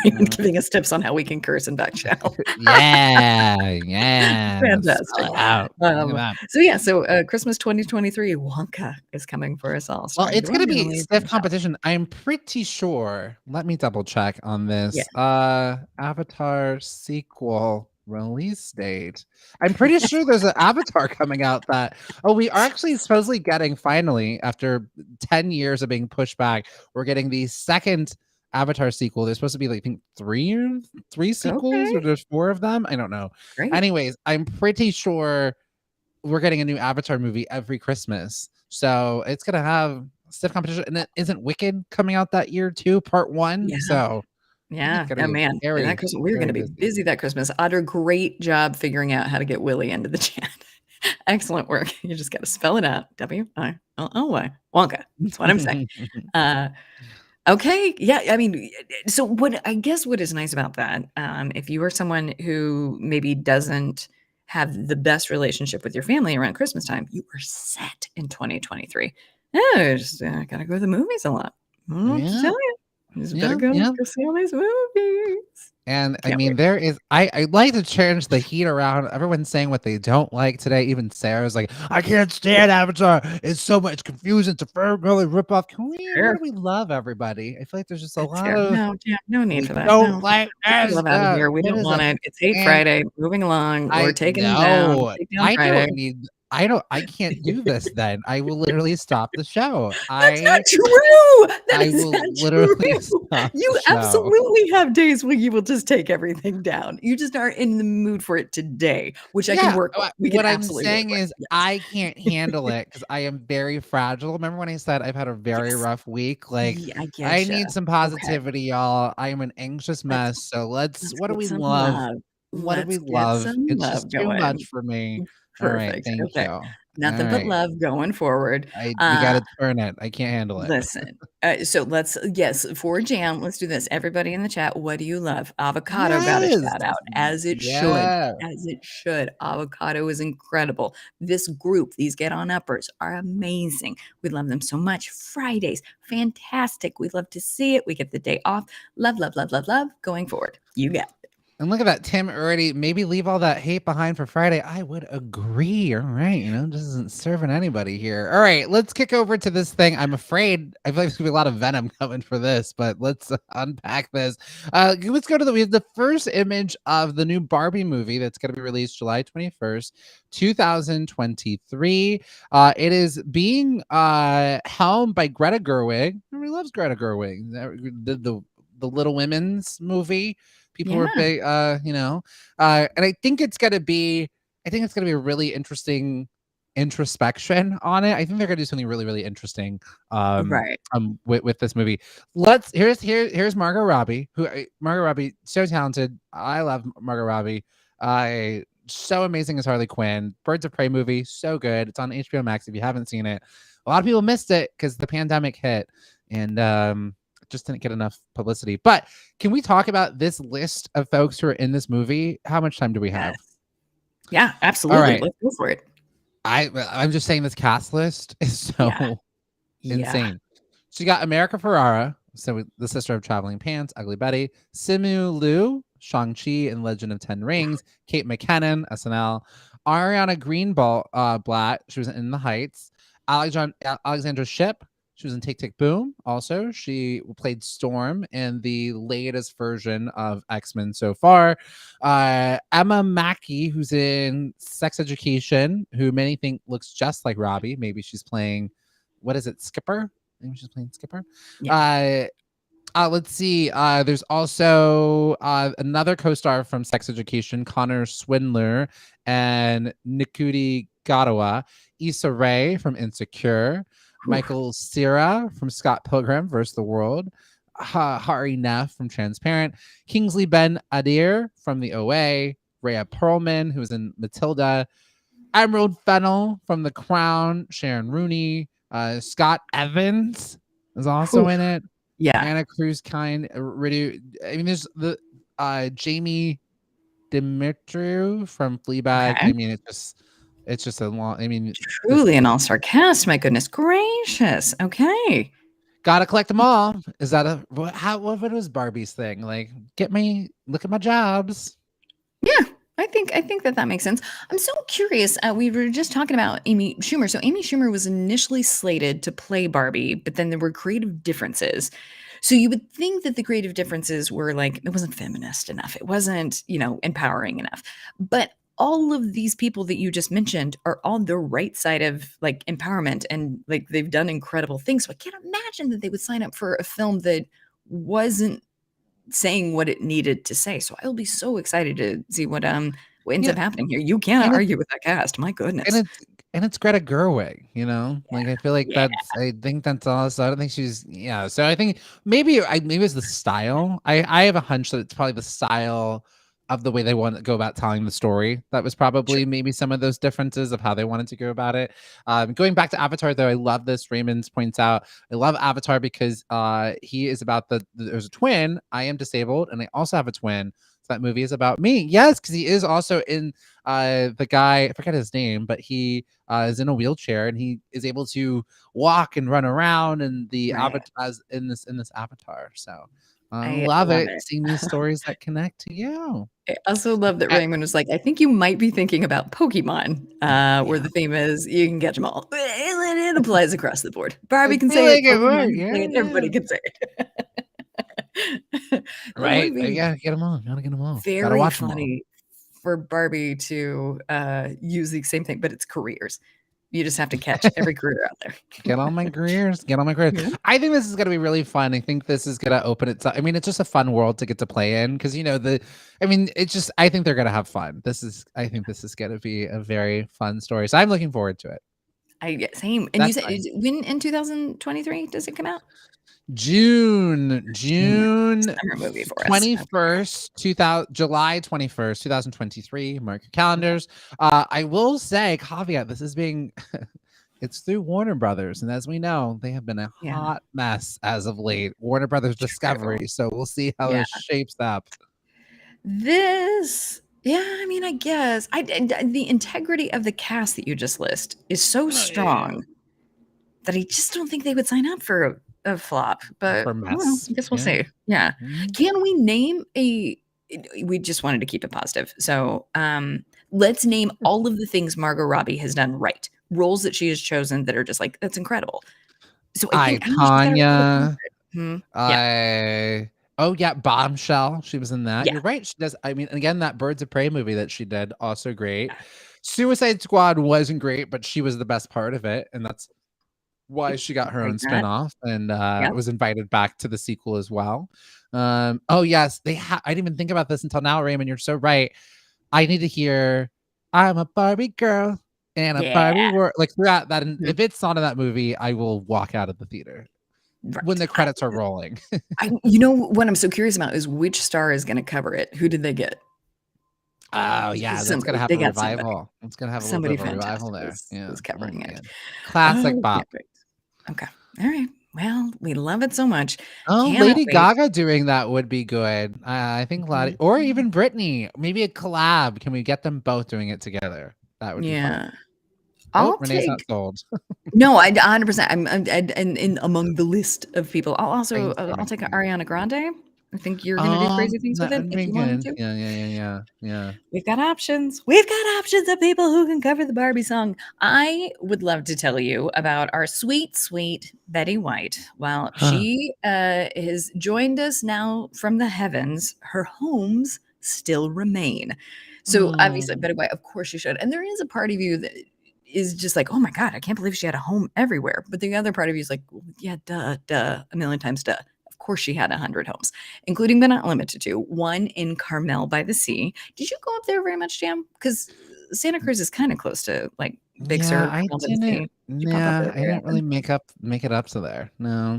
Raymond giving us tips on how we can curse in Backchannel. Yeah. Spell Fantastic. it out. Look at that. So Christmas 2023, Wonka is coming for us all, Well, starring it's gonna Dwayne be Johnson stiff and Michelle. competition. I'm pretty sure. Let me double check on Yeah. this. Avatar sequel release date. I'm pretty sure there's an Avatar coming out that. Oh, we are actually supposedly getting finally after 10 years of being pushed back. We're getting the second Avatar sequel. There's supposed to be like I think three sequels, or Okay, there's 4 of them. I don't know. great. Anyways, I'm pretty sure we're getting a new Avatar movie every Christmas. So it's gonna have stiff competition. And it isn't Wicked coming out that year too, part 1. Yeah. So it's Yeah. gonna Oh be man, that very, Christmas we're very gonna be busy. busy that Christmas. Otter, great job figuring out how to get Willie into the chat. Excellent work. You just got to spell it out. Wonka. That's what I'm saying. Uh, Okay. Yeah. I mean, so what is nice about that, if you are someone who maybe doesn't have the best relationship with your family around Christmas time, you are set in 2023. Yeah, just gotta go to the movies a lot. I don't know what to Yeah, tell you. You just better yeah, go yeah. see all these movies. And I Can't mean, wait. there is I like to change the heat around. Everyone's saying what they don't like today. Even Sarah's like, I can't stand Avatar. It's so much confusion. It's a really rip off. What Fair. do we love, everybody? I feel like there's just a That's lot fair. of No, yeah, no need we for that. don't No. like Get the this. love out of here. We What don't is want it? it. It's Hate And Friday. Moving along. We're I taking them down. no, Take down I Friday. don't need I can't do this then. I will literally stop the show. That's not true. That I is will not literally true. stop the You show. absolutely have days when you will just take everything down. You just aren't in the mood for it today, which I can Yeah, work with. We can what I'm absolutely work saying with. is Yes. I can't handle it because I am very fragile. Remember when I said I've had a very Yes. rough week? Like, Yeah, I I getcha. need some Okay. positivity, y'all. I am an anxious Let's mess. So let's what do get we some love? love. What do we Let's get love? some It's love just too much going. for me. All right, Perfect. thank you. Okay. All Nothing but right. love going forward. We Uh gotta turn it. I can't handle it. Listen, so let's yes, for jam, let's do this. Everybody in the chat, what do you love? Avocado got a Yes. shout out, as it should. Yeah. As it should. Avocado is incredible. This group, these get on uppers, are amazing. We love them so much. Fridays, fantastic. We love to see it. We get the day off. Love, love, love, love, love. Going forward. You get it. And look at that, Tim already maybe leave all that hate behind for Friday. I would agree. All right, this isn't serving anybody here. All right, let's kick over to this thing. I'm afraid I feel like there's gonna be a lot of venom coming for this, but let's unpack this. Let's go to we have the first image of the new Barbie movie that's gonna be released July 21st, 2023. It is being helmed by Greta Gerwig. Everybody loves Greta Gerwig. The Little Women's movie. People were Yeah. big, and I think it's gonna be a really interesting introspection on it. I think they're gonna do something really, really interesting Right. with this movie. Here's Margot Robbie, Margot Robbie, so talented. I love Margot Robbie. So amazing as Harley Quinn. Birds of Prey movie, so good. It's on HBO Max if you haven't seen it. A lot of people missed it because the pandemic hit, and just didn't get enough publicity. But can we talk about this list of folks who are in this movie? How much time do we have? Yes. Yeah, absolutely. All right. Let's go for it. I'm just saying this cast list is so Yeah. insane. So you got America Ferrara, so the sister of Traveling Pants, Ugly Betty, Simu Liu, Shang-Chi and Legend of Ten Rings, Kate McKinnon, SNL, Ariana Greenblatt, she was in The Heights, Alexandra Shipp, she was in Tick Tick Boom. Also, she played Storm in the latest version of X-Men so far. Emma Mackey, who's in Sex Education, who many think looks just like Robbie. Maybe she's playing, what is it, Skipper? Maybe she's playing Skipper. Yeah. Let's see. There's also another co-star from Sex Education, Connor Swindler, and Nikuti Gadawa, Issa Rae from Insecure, Michael Cera from Scott Pilgrim vs. the World, Hari Neff from Transparent, Kingsley Ben Adir from The OA, Rhea Perlman, who was in Matilda, Emerald Fennell from The Crown, Sharon Rooney, Scott Evans is also in it. Yeah. Anna Cruz Kind, I mean, there's the Jamie Demetriou from Fleabag. Okay. I mean, it's just a long. I mean, Truly an all-star cast. My goodness gracious. Okay. Gotta collect them all. Is that what was Barbie's thing? Like, look at my jobs. Yeah, I think that makes sense. I'm so curious. We were just talking about Amy Schumer. So Amy Schumer was initially slated to play Barbie, but then there were creative differences. So you would think that the creative differences were like it wasn't feminist enough. It wasn't, empowering enough. But all of these people that you just mentioned are on the right side of like empowerment and like they've done incredible things. So I can't imagine that they would sign up for a film that wasn't saying what it needed to say. So I'll be so excited to see what ends Yeah, up happening here. You cannot and it's argue with that cast. My and goodness. it's Greta Gerwig, Like I feel like Yeah. I think that's all. So I don't think she's So I think maybe it's the style. I have a hunch that it's probably the style of the way they want to go about telling the story. That was Sure. probably maybe some of those differences of how they wanted to go about it. Going back to Avatar though, I love this. Raymond's points out I love Avatar because he is about there's a twin. I am disabled and I also have a twin. So that movie is about me. Yes, because he is also in the guy, I forget his name, but he is in a wheelchair and he is able to walk and run around and the Right. avatar as in this Avatar. So I I love love it it. seeing these stories that connect to you. I also love that Uh, Raymond was like, I think you might be thinking about Pokemon, where yeah, the theme is you can catch them all. It applies across the board. I Barbie can feel say it, like it Pokemon would. can say Yeah, it, yeah. everybody can say it. It Right. would be Yeah, get them all. Gotta get them all. Gotta very watch them all. funny for Barbie to use the same thing, but it's careers. You just have to catch every career out there. Get on my careers. Get on my careers. Yeah. I think this is gonna be really fun. I think this is gonna open it. I mean, it's just a fun world to get to play in because it's just. I think they're gonna have fun. I think this is gonna be a very fun story. So I'm looking forward to it. Yeah, same. And you That's said fine. when in 2023 does it come out? June. June Summer movie for us. Okay. 21st, 2000, July 21st, 2023. Mark your Okay. calendars. I will say, caveat, this is being it's through Warner Brothers, and as we know, they have been a Yeah. hot mess as of late. Warner Brothers True. Discovery, so we'll see how Yeah. it shapes up. Yeah, I mean, I guess the integrity of the cast that you just list is so Oh, yeah. strong that I just don't think they would sign up for a flop. But For I don't know. mess. I guess we'll Yeah. see. Yeah. Mhm. Can we name we just wanted to keep it positive. So let's name all of the things Margot Robbie has done right. Roles that she has chosen that are just like, that's incredible. So I think, I don't know, she's got to look Tanya. Yeah. I Oh yeah, Bombshell. She was in that. Yeah. You're right. She does. I mean, again, that Birds of Prey movie that she did, also great. Suicide Squad wasn't great, but she was the best part of it, and that's why she got her Like own that. spinoff and Yep. was invited back to the sequel as well. Oh yes, I didn't even think about this until now, Raymond. You're so right. I need to hear "I'm a Barbie girl and a Barbie Yeah. world" like throughout that. And Mhm. if it's not in that movie, I will walk out of the theater when Right. the credits are rolling. What I'm so curious about is which star is gonna cover it. Who did they get? Oh yeah, that's gonna Somebody. have They a got somebody. revival. It's gonna have a little bit Somebody of a revival fantastic there. Yeah. is Oh covering it. man. Classic Oh, bop. can't wait. Okay. All right. Well, we love it so much. Oh, Cannot Lady wait. Gaga doing that would be good. I think Lottie, or Mhm. even Britney, maybe a collab. Can we get them both doing it together? That would be fun. Yeah. Oh, I'll Renee's not take sold. No, I 100%. I'm in among the list of people. I'll take Brainstorming. Ariana Grande. I think you're gonna do Oh, crazy things with that it would if be you wanted good. to. Yeah, yeah, yeah, yeah, yeah. We've got options. We've got options of people who can cover the Barbie song. I would love to tell you about our sweet, sweet Betty White. Well, Huh. she has joined us now from the heavens. Her homes still remain. So obviously, Mm. Betty White, of course, she should. And there is a part of you that is just like, oh my God, I can't believe she had a home everywhere. But the other part of you is like, well, yeah, duh, a million times duh. Of course, she had 100 homes, including but not limited to one in Carmel by the Sea. Did you go up there very much, Jam? Because Santa Cruz is kind of close to like Big Yeah, Sur, Carmel by the Sea. Did you pop up yeah, there I very didn't really often? make it up to there. No.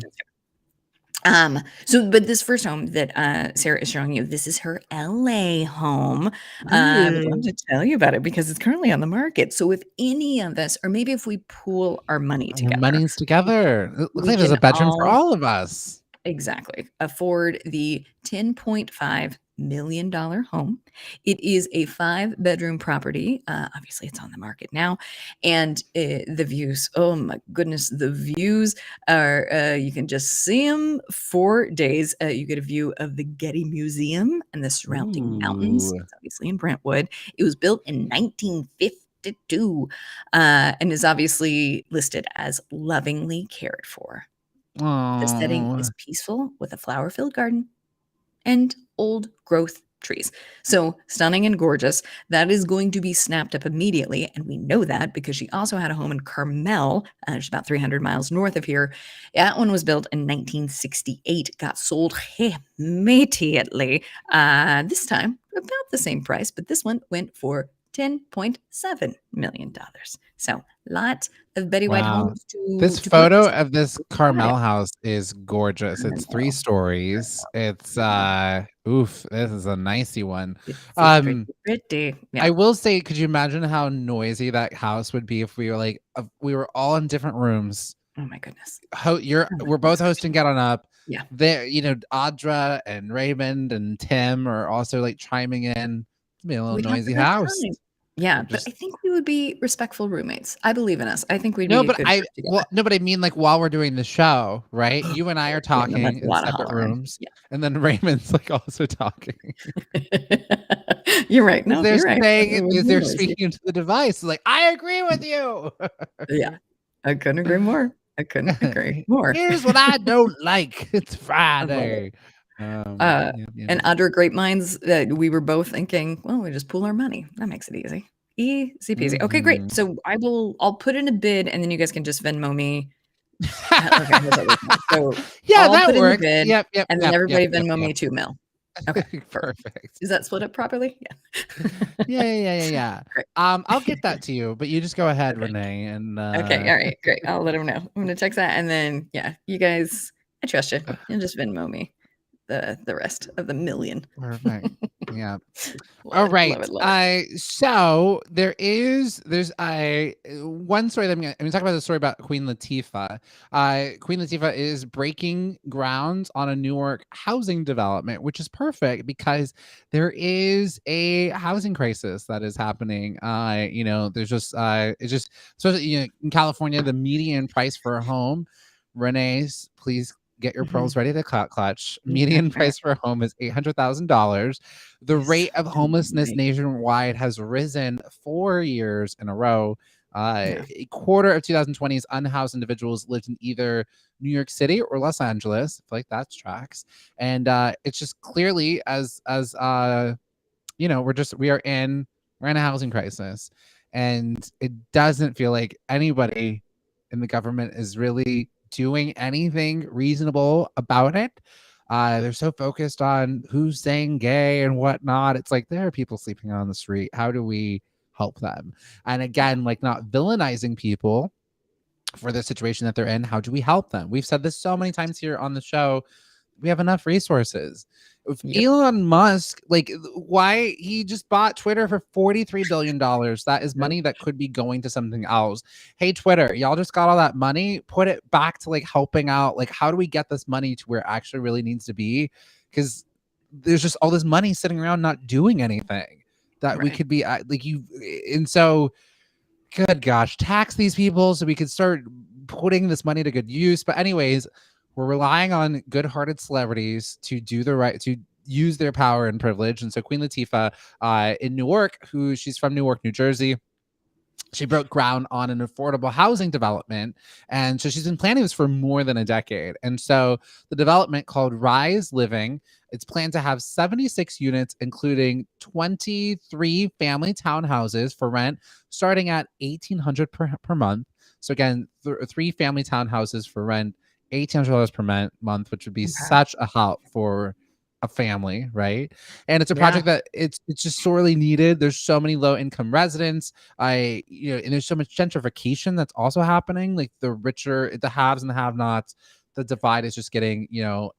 But this first home that Sarah is showing you, this is her LA home. I would love Ooh. to tell you about it because it's currently on the market. So if any of us, or maybe if we pool our money Our together, money's together. It looks we like there's can a bedroom for all all of us. exactly afford the 10.5 million home. It is a 5-bedroom property. Obviously, it's on the market now. And the views, oh my goodness, the views are, you can just see them for days. You get a view of the Getty Museum and the surrounding mountains. Ooh. It's obviously in Brentwood. It was built in 1952 and is obviously listed as lovingly cared for. The setting Oh, is peaceful with a flower-filled garden and old growth trees. So stunning and gorgeous. That is going to be snapped up immediately. And we know that because she also had a home in Carmel, which is about 300 miles north of here. That one was built in 1968, got sold immediately. This time, about the same price, but this one went for $10.7 million. So lot of Betty White wow. homes This to photo purchase. of this Got it. Carmel house is gorgeous. It's 3 stories. It's oof, this is a nicey one. Pretty, pretty. Yeah. I will say, could you imagine how noisy that house would be if we were like we were all in different rooms? Oh my goodness. We're both hosting Get On Up. Yeah. There, Audra and Raymond and Tim are also like chiming in. It'd be a little We'd have a noisy good house. time. Yeah, but Just I think we would be respectful roommates. I believe in us. I think we'd no, be a but good group together. no, but I mean like while we're doing the show, right? You and I are Yeah, no, talking that's a in lot of separate hollering. rooms, Yeah. and then Raymond's like also talking. You're right. No, They're you're right. saying It it would is be they're noisy. speaking into the device. Like, I agree with you. Yeah. I couldn't agree more. I couldn't agree more. Here's what I don't like. It's I love it. Friday. Yeah, And under great minds that we were both thinking, well, we just pool our money. That makes it easy. Easy peasy. Okay, great. Mhm. So I'll put in a bid and then you guys can just Venmo me. Okay, how's that working out? So Yeah, I'll that put in the works. bid Yep, and then everybody Venmo me 2 mil. Okay, perfect. Perfect. Is that split up properly? Yeah. Yeah. Great. I'll get that to you, but you just go ahead, Okay. Renee, and Okay, all right, great. I'll let him know. I'm gonna text that and then yeah, you guys, I trust you. You'll just Venmo me the rest of the million. perfect. Yeah. Love All it, right. love it, love it. So there's one story that I'm gonna talk about the story about Queen Latifah. Queen Latifah is breaking ground on a Newark housing development, which is perfect because there is a housing crisis that is happening. There's just it's just so in California, the median price for a home, Renee's, please get your pearls ready to clutch. Median price for a home is $800,000. The rate of homelessness nationwide has risen 4 years in a row. A quarter of 2020's unhoused individuals lived in either New York City or Los Angeles. I feel like that's tracks. And it's just clearly we're in a housing crisis. And it doesn't feel like anybody in the government is really doing anything reasonable about it. They're so focused on who's saying gay and whatnot. It's like there are people sleeping on the street. How do we help them? And again, like not villainizing people for the situation that they're in. How do we help them? We've said this so many times here on the show. We have enough resources. If Elon Musk, like, why he just bought Twitter for $43 billion. That is money that could be going to something else. Hey, Twitter, y'all just got all that money. Put it back to like helping out. Like, how do we get this money to where it actually really needs to be? Because there's just all this money sitting around not doing anything that we could be like you. And so, good gosh, tax these people so we could start putting this money to good use. But anyways, we're relying on good-hearted celebrities to do the right, to use their power and privilege. And so Queen Latifah in Newark, she's from Newark, New Jersey, she broke ground on an affordable housing development. And so she's been planning this for more than a decade. And so the development called Rise Living, it's planned to have 76 units, including 23 family townhouses for rent, starting at $1,800 per month. So again, 3 family townhouses for rent, $1,800 per month, which would be such a help for a family, right? And it's a project that it's just sorely needed. There's so many low income residents. And there's so much gentrification that's also happening. Like the richer, the haves and the have-nots, the divide is just getting,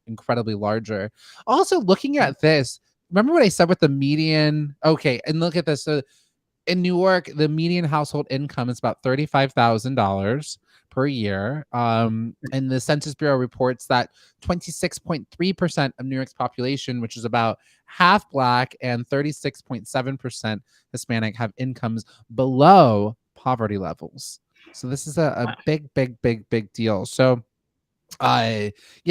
incredibly larger. Also, looking at this, remember what I said with the median? Okay, and look at this. So in Newark, the median household income is about $35,000 per year. And the Census Bureau reports that 26.3% of New York's population, which is about half Black and 36.7% Hispanic, have incomes below poverty levels. So this is a big deal. So yeah,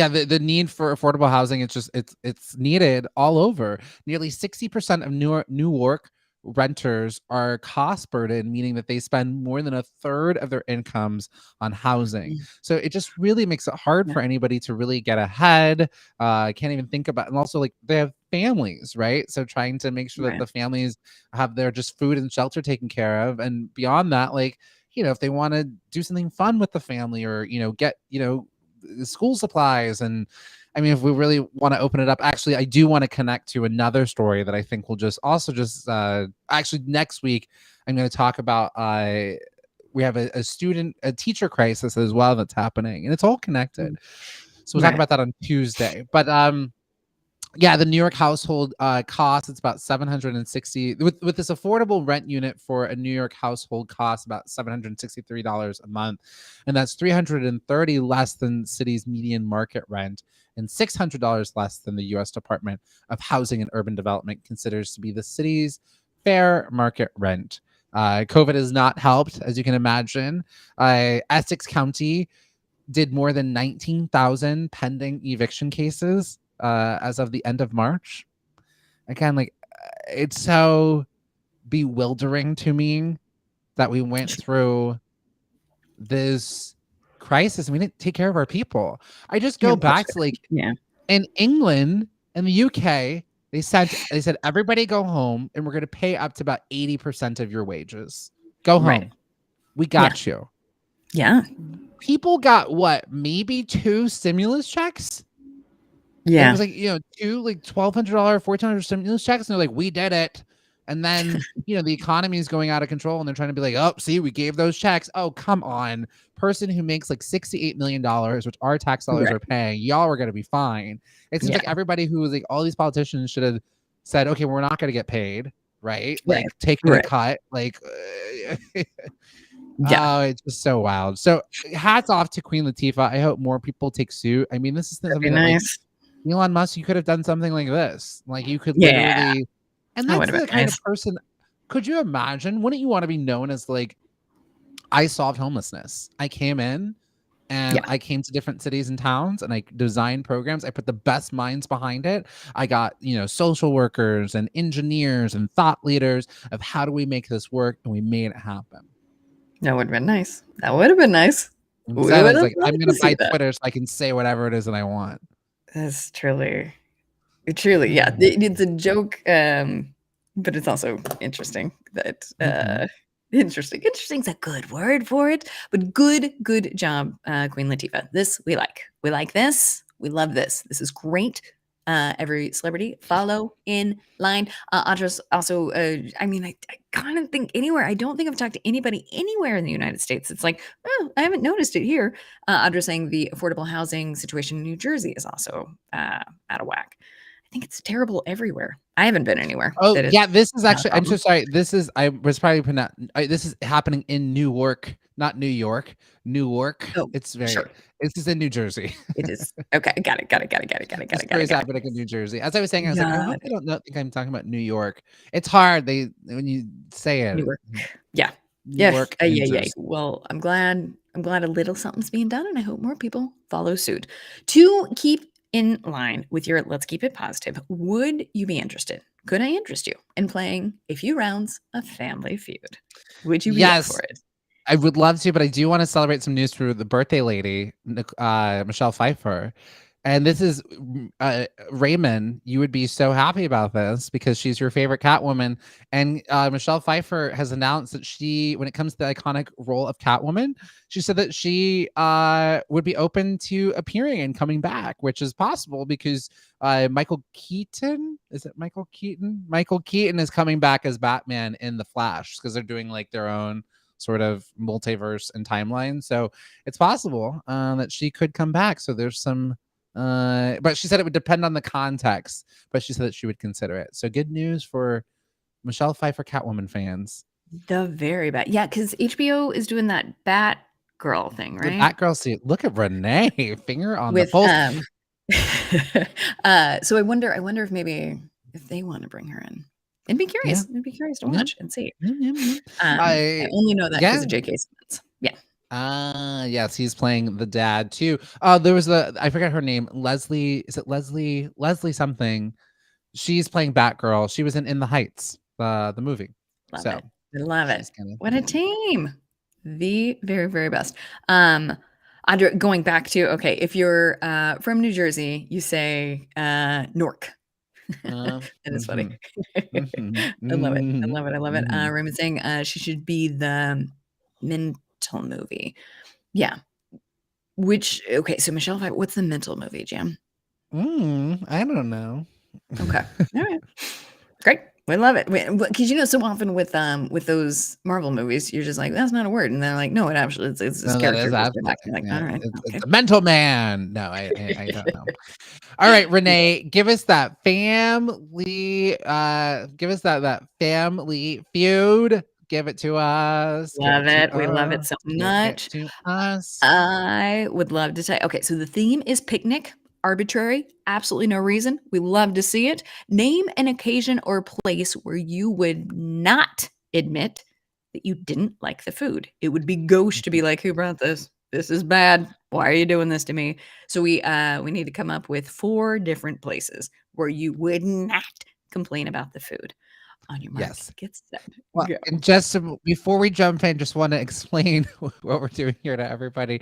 the need for affordable housing, it's needed all over. Nearly 60% of Newark renters are cost burdened, meaning that they spend more than a third of their incomes on housing. So it just really makes it hard for anybody to really get ahead. Can't even think about, and also like they have families, right? So trying to make sure that the families have their just food and shelter taken care of, and beyond that, like, if they want to do something fun with the family, or get school supplies. And I mean, if we really want to open it up, actually I do want to connect to another story that I think will just actually next week I'm going to talk about. We have a teacher crisis as well that's happening, and it's all connected, so we'll talk about that on Tuesday. But yeah, the New York household cost, it's about 760 with this affordable rent unit for a New York household costs about $763 a month, and that's $330 less than city's median market rent and $600 less than the U.S. Department of Housing and Urban Development considers to be the city's fair market rent. COVID has not helped, as you can imagine. Essex County did more than 19,000 pending eviction cases as of the end of March. Again, like, it's so bewildering to me that we went through this crisis and we didn't take care of our people. I just go back to, like, in England and the UK, they said everybody go home, and we're going to pay up to about 80% of your wages. Go home. We got you. Yeah. People got what, maybe 2 stimulus checks? Yeah. It was like, two like $1,200, $1,400 stimulus checks, and they're like, we did it. And then, the economy is going out of control, and they're trying to be like, oh, see, we gave those checks. Oh, come on. Person who makes like $68 million, which our tax dollars are paying, y'all are going to be fine. It seems like everybody who was like, all these politicians should have said, okay, we're not going to get paid, right? Like, taking a cut, like, oh, it's just so wild. So hats off to Queen Latifah. I hope more people take suit. I mean, this is something that, like, Elon Musk, you could have done something like this. Like, you could literally, and that's the kind of person. Could you imagine? Wouldn't you want to be known as like, I solved homelessness. I came in and I came to different cities and towns, and I designed programs. I put the best minds behind it. I got, social workers and engineers and thought leaders of how do we make this work, and we made it happen. That would have been nice. That would have been nice. Instead, I was like, I'm going to buy Twitter so I can say whatever it is that I want. That's truly, yeah. It's a joke, but it's also interesting that Interesting's a good word for it, but good job, Queen Latifah. This we like. We like this. We love this. This is great. Every celebrity follow in line. Audrey's also, I mean, I kind of think anywhere. I don't think I've talked to anybody anywhere in the United States. It's like, oh, I haven't noticed it here. Audrey's saying the affordable housing situation in New Jersey is also out of whack. I think it's terrible everywhere. I haven't been anywhere. Oh, yeah, this is actually, I'm so sorry. This is, I was probably pronouncing, this is happening in Newark, not New York. Newark. Oh, it's very, this is in New Jersey. It is. Okay, got it. It's happening in New Jersey. As I was saying, I was like, I hope I don't think I'm talking about New York. It's hard. When you say it. Newark. Yeah. Newark, yeah. Well, I'm glad a little something's being done, and I hope more people follow suit. To keep in line with your Let's Keep It Positive, would you be interested? Could I interest you in playing a few rounds of Family Feud? Would you be up for it? I would love to, but I do want to celebrate some news for the birthday lady, Michelle Pfeiffer. And this is Raymond. You would be so happy about this because she's your favorite Catwoman. And Michelle Pfeiffer has announced that when it comes to the iconic role of Catwoman, she said that she would be open to appearing and coming back, which is possible because Michael Keaton is coming back as Batman in The Flash because they're doing like their own sort of multiverse and timeline. So it's possible that she could come back. So there's some. But she said it would depend on the context, but she said that she would consider it. So good news for Michelle Pfeiffer Catwoman fans. The very bad. Yeah, because HBO is doing that Batgirl thing, The right? Batgirl suit. Look at Renee, finger on the With pulse. so I wonder if maybe if they want to bring her in. I'd be curious. Yeah. I'd be curious to Yeah. watch and see. Yeah. I only know that because Yeah. of J.K. Simmons. Yeah. Yes, he's playing the dad too. There was I forget her name. Leslie, is it Leslie? Leslie something. She's playing Batgirl. She was in The Heights, the movie. Love So it. I love it. she's gonna. What a team. The very, very best. Andre, going back to, okay, if you're from New Jersey, you say Newark. That is funny. I love it. I love it. I love it. Raymond saying she should be the mental movie. Yeah. Okay, so Michelle, what's the mental movie, Jam? I don't know. Okay. All right. Great. We love it. Because so often with those Marvel movies, you're just like, that's not a word. And they're like, no, it actually it's this No, that character. is absolutely. Like, Yeah, all right. it's a mental man. No, I don't know. All right, Renee, give us that family. Give us that family feud. Give it to us. Love it. We love it so much. Give it to us. I would love to say, okay, so the theme is picnic, arbitrary, absolutely no reason. We love to see it. Name an occasion or place where you would not admit that you didn't like the food. It would be gauche to be like, who brought this? This is bad. Why are you doing this to me? So we need to come up with 4 different places where you would not complain about the food. On your mark, Yes. get set, Well, go. and just before we jump in, just want to explain what we're doing here to everybody.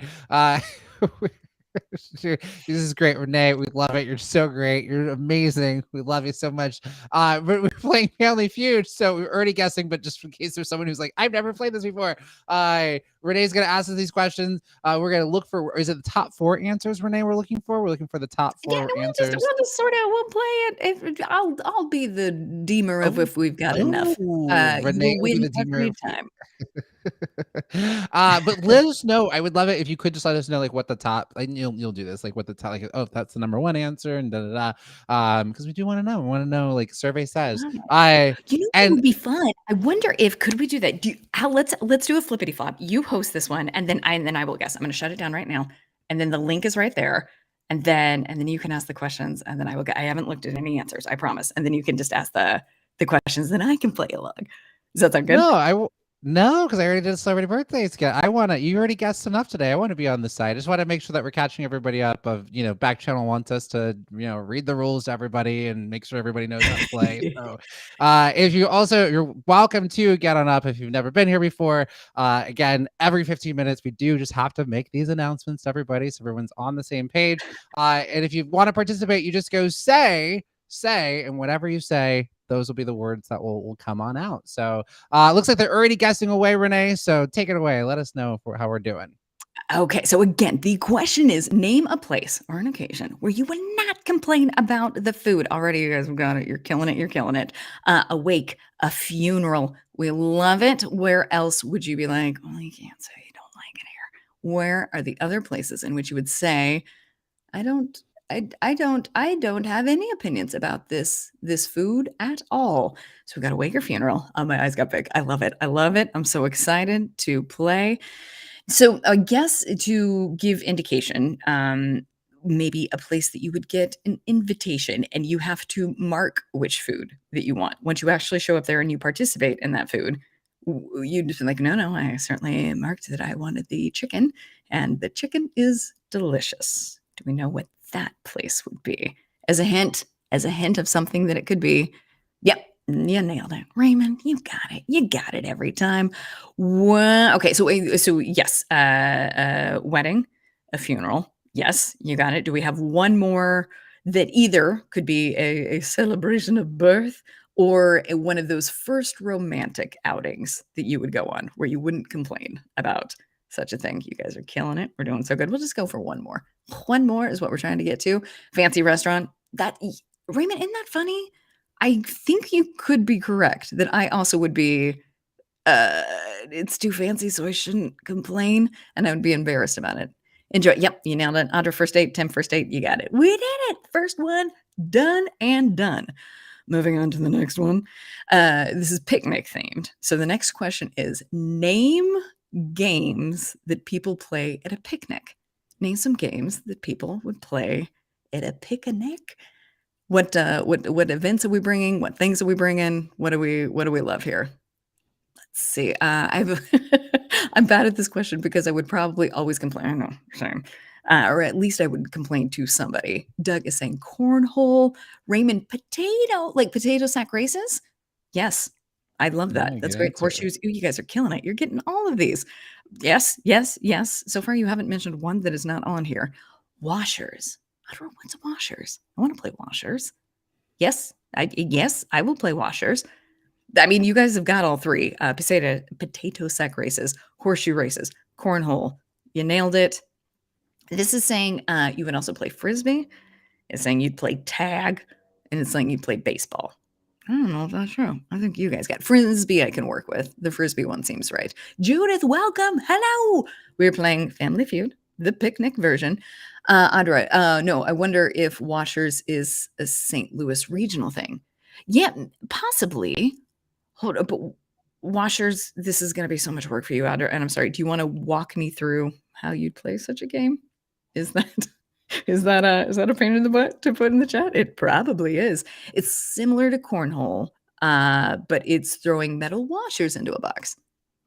This is great, Renee. We love it. You're so great. You're amazing. We love you so much. But we're playing Family Feud, so we're already guessing. But just in case there's someone who's like, I've never played this before, Renee's gonna ask us these questions. We're gonna look for. Is it the top 4 answers, Renee? We're looking for. We're looking for the top 4 answers. We'll just sort out. We'll play it. I'll be the deemer of if we've got enough. Renee You'll will be win the deemer every of time. But let us know. I would love it if you could just let us know like what the top, like you'll do this, like what the top, like, oh, that's the number 1 answer and because we do want to know. We want to know, like survey says. What would be fun? I wonder if could we do that? Let's do a flippity flop. You host this one, and then I will guess. I'm going to shut it down right now, and then the link is right there, and then you can ask the questions, and then I will. I haven't looked at any answers, I promise, and then you can just ask the questions, then I can play along. Does that sound good? No, because I already did celebrity birthdays. You already guessed enough today. I want to be on the side. I just want to make sure that we're catching everybody up of, Backchannel wants us to, read the rules to everybody and make sure everybody knows how to play. So you're welcome to get on up if you've never been here before. Again, every 15 minutes, we do just have to make these announcements to everybody so everyone's on the same page. And if you want to participate, you just go say, and whatever you say, those will be the words that will come on out. So looks like they're already guessing away, Renee. So take it away. Let us know how we're doing. Okay, so again, the question is name a place or an occasion where you would not complain about the food. Already, you guys have got it. You're killing it. You're killing it. A wake, a funeral. We love it. Where else would you be like, oh, you can't say you don't like it here? Where are the other places in which you would say, I don't have any opinions about this food at all. So we got a wake or funeral. Oh, my eyes got big. I love it. I love it. I'm so excited to play. So I guess to give indication, maybe a place that you would get an invitation and you have to mark which food that you want. Once you actually show up there and you participate in that food, you just be like, no, I certainly marked that I wanted the chicken, and the chicken is delicious. Do we know what that place would be? As a hint of something that it could be. Yep, you nailed it. Raymond, you got it. You got it every time. Okay, so yes, wedding, a funeral. Yes, you got it. Do we have one more that either could be a celebration of birth or one of those first romantic outings that you would go on where you wouldn't complain about such a thing? You guys are killing it. We're doing so good. We'll just go for one more. One more is what we're trying to get to. Fancy restaurant. Raymond, isn't that funny? I think you could be correct that I also would be, it's too fancy, so I shouldn't complain, and I would be embarrassed about it. Enjoy. Yep, you nailed it. Audra, first date, Tim, first date, you got it. We did it. First one, done and done. Moving on to the next one. This is picnic themed. So the next question is, name games that people play at a picnic. Name some games that people would play at a picnic. What events are we bringing? What things are we bringing? What do we love here? Let's see. I'm bad at this question because I would probably always complain. I know, same. Or at least I would complain to somebody. Doug is saying cornhole. Raymond, potato sack races. Yes, I love that. Yeah, That's good great. answer. Horseshoes. Ooh, you guys are killing it. You're getting all of these. Yes, yes, yes. So far, you haven't mentioned one that is not on here. Washers. I don't know what's washers. I want to play washers. Yes, I will play washers. I mean, you guys have got all three. Potato sack races, horseshoe races, cornhole. You nailed it. This is saying you would also play frisbee. It's saying you'd play tag, and it's saying you'd play baseball. I don't know if that's true. I think you guys got frisbee. I can work with the frisbee one. Seems right. Judith, welcome. Hello. We're playing Family Feud, the picnic version. Audra, no. I wonder if washers is a St. Louis regional thing. Yeah, possibly. Hold up, but washers. This is going to be so much work for you, Audra. And I'm sorry. Do you want to walk me through how you'd play such a game? Is that is that a pain in the butt to put in the chat? It probably is. It's similar to cornhole, but it's throwing metal washers into a box.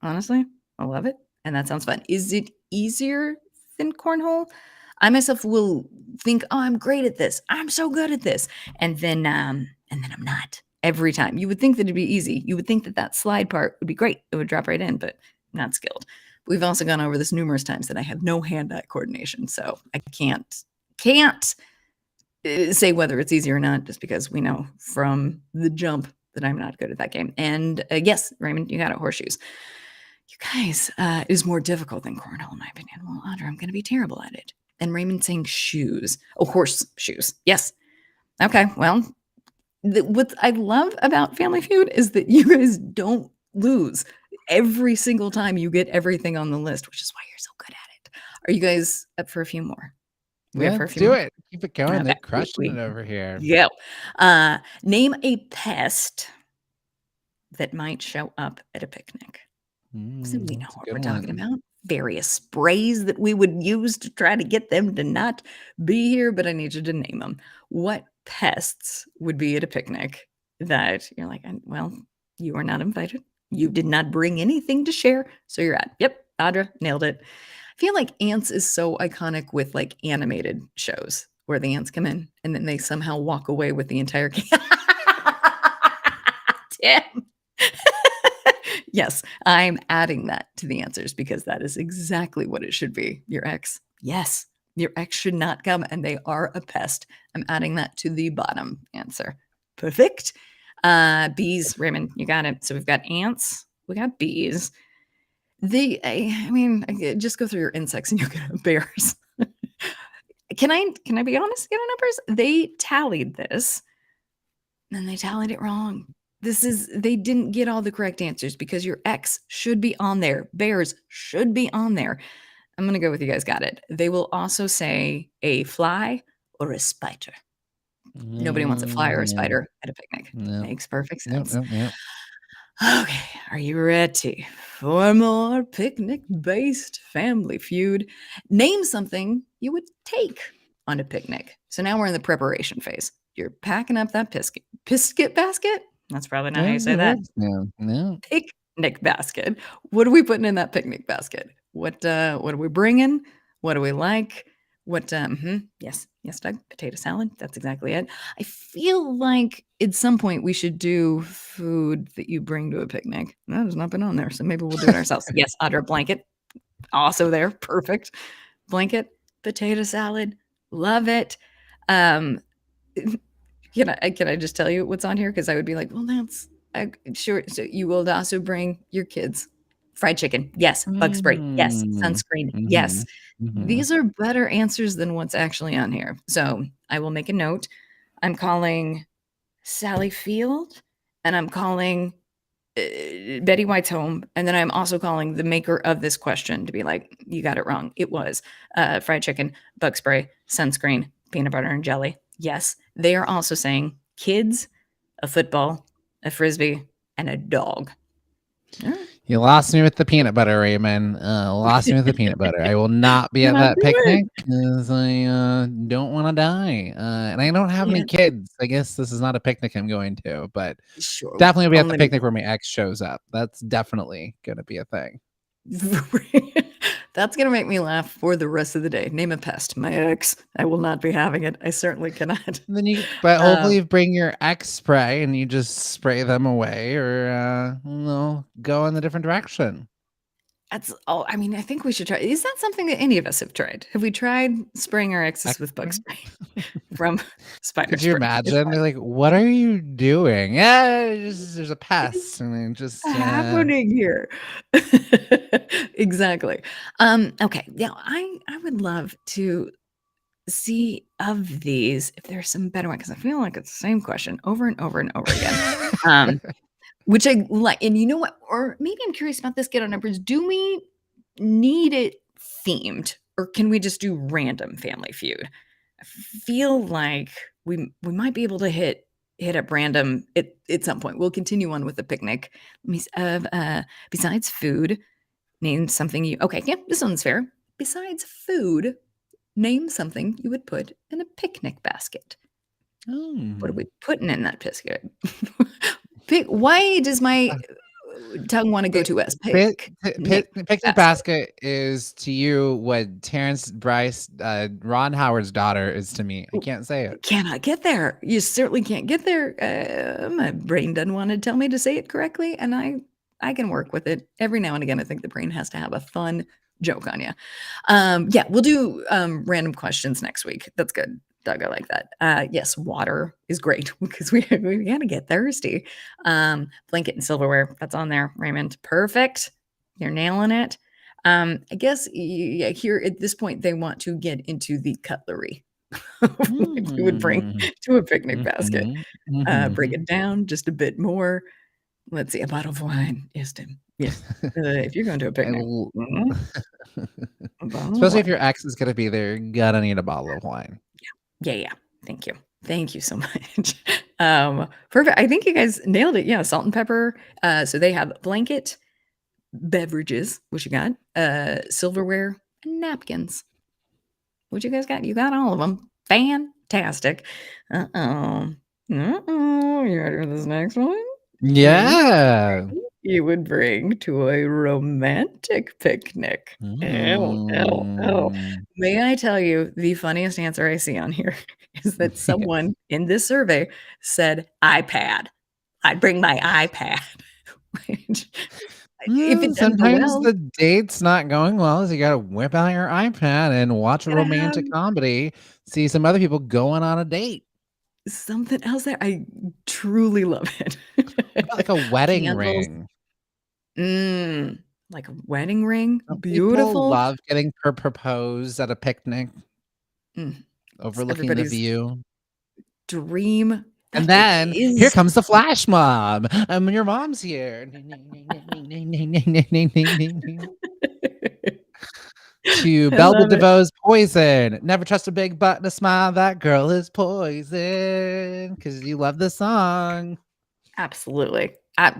Honestly, I love it, and that sounds fun. Is it easier than cornhole? I myself will think, "Oh, I'm great at this. I'm so good at this," and then I'm not every time. You would think that it'd be easy. You would think that that slide part would be great. It would drop right in, but not skilled. We've also gone over this numerous times that I have no hand-eye coordination, so I can't say whether it's easy or not, just because we know from the jump that I'm not good at that game. And yes, Raymond, you got it. Horseshoes. You guys is more difficult than cornhole, in my opinion. Well, Audra, I'm going to be terrible at it. And Raymond saying shoes. Oh, horse shoes. Yes. Okay. Well, what I love about Family Feud is that you guys don't lose every single time. You get everything on the list, which is why you're so good at it. Are you guys up for a few more? Let's do it. Keep it going. They're crushing it over here. Yeah. Name a pest that might show up at a picnic. So we know what we're talking about. Various sprays that we would use to try to get them to not be here, but I need you to name them. What pests would be at a picnic that you're like, well, you are not invited. You did not bring anything to share, so you're out. Yep, Audra, nailed it. I feel like ants is so iconic with like animated shows where the ants come in and then they somehow walk away with the entire camp. Tim. Yes, I'm adding that to the answers because that is exactly what it should be. Your ex. Yes, your ex should not come and they are a pest. I'm adding that to the bottom answer. Perfect. Bees, Raymond, you got it. So we've got ants, we got bees. Just go through your insects and you'll get bears. Can I be honest? Get numbers? They tallied this and they tallied it wrong. They didn't get all the correct answers because your ex should be on there. Bears should be on there. I'm going to go with you guys got it. They will also say a fly or a spider. Nobody wants a fly or a spider at a picnic. No. Makes perfect sense. Yep. Okay, are you ready for more picnic-based Family Feud? Name something you would take on a picnic. So now we're in the preparation phase. You're packing up that biscuit basket. That's probably not how you say that. No. Picnic basket. What are we putting in that picnic basket? What are we bringing? What do we like? Yes, Doug. Potato salad. That's exactly it. I feel like at some point we should do food that you bring to a picnic. That has not been on there, so maybe we'll do it ourselves. Yes, Audra, blanket. Also there. Perfect. Blanket. Potato salad. Love it. Can I just tell you what's on here? Because I would be like, well, that's sure. So you will also bring your kids fried chicken. Yes. Bug spray. Yes. Sunscreen. Yes. These are better answers than what's actually on here. So I will make a note. I'm calling Sally Field and I'm calling Betty White's home. And then I'm also calling the maker of this question to be like, you got it wrong. It was fried chicken, bug spray, sunscreen, peanut butter and jelly. Yes. They are also saying kids, a football, a frisbee, and a dog. You lost me with the peanut butter, Raymond. Lost me with the peanut butter. I will not be at Cannot that do it. picnic because I don't want to die. And I don't have any Can't. kids. I guess this is not a picnic I'm going to, but Sure. definitely be at the Unlimited. picnic where my ex shows up. That's definitely going to be a thing. That's gonna make me laugh for the rest of the day. Name a pest. My ex. I will not be having it. I certainly cannot. And then but Um, hopefully you bring your X spray and you just spray them away, or go in the different direction. that's all. I mean, I think we should try. Is that something that any of us have tried? Have we tried spraying our exes X with bug spray? spray from spider Could you spray? It's imagine? They're like, "What are you doing?" Yeah, there's a pest, and then just happening here. Exactly. Okay. Yeah, I would love to see of these if there's some better one because I feel like it's the same question over and over and over again. Which I like, and you know what? Or maybe I'm curious about this get on numbers. Do we need it themed, or can we just do random Family Feud? I feel like we might be able to hit up random at some point. We'll continue on with the picnic. Let me besides food, name something you. Okay, yeah, this one's fair. Besides food, name something you would put in a picnic basket. What are we putting in that biscuit? Why does my tongue want to go to S? Picnic basket is to you what Terrence Bryce, Ron Howard's daughter is to me. I can't say it. Cannot get there. You certainly can't get there. My brain doesn't want to tell me to say it correctly, and I can work with it. Every now and again, I think the brain has to have a fun joke on you. Yeah, we'll do random questions next week. That's good, Doug. I like that. Yes, water is great because we gotta get thirsty. Blanket and silverware, that's on there. Raymond, perfect. You're nailing it. I guess here at this point they want to get into the cutlery. What you would bring to a picnic basket. Break it down just a bit more. Let's see, a bottle of wine. Yes, Tim. Yes. If you're going to a picnic. Especially if your ex is gonna be there, you gotta need a bottle of wine. Yeah. Thank you. Thank you so much. Perfect. I think you guys nailed it. Yeah, salt and pepper. So they have blanket, beverages, what you got, silverware, and napkins. What you guys got? You got all of them. Fantastic. Uh-oh. You ready for this next one? Yeah. You would bring to a romantic picnic. Oh. May I tell you the funniest answer I see on here is that someone in this survey said iPad. I'd bring my iPad. If it doesn't go Sometimes well, the date's not going well, so you gotta whip out your iPad and watch a gotta have romantic comedy, see some other people going on a date. something else there. I truly love it. What about like a wedding Candles. ring? Like a wedding ring. Don't people Beautiful. love getting proposed at a picnic, It's overlooking the everybody's view? dream. And That then here is comes the flash mob. Your mom's here. To I Belle love it. DeVoe's Poison. Never trust a big butt and a smile. That girl is poison. Because you love the song. Absolutely. I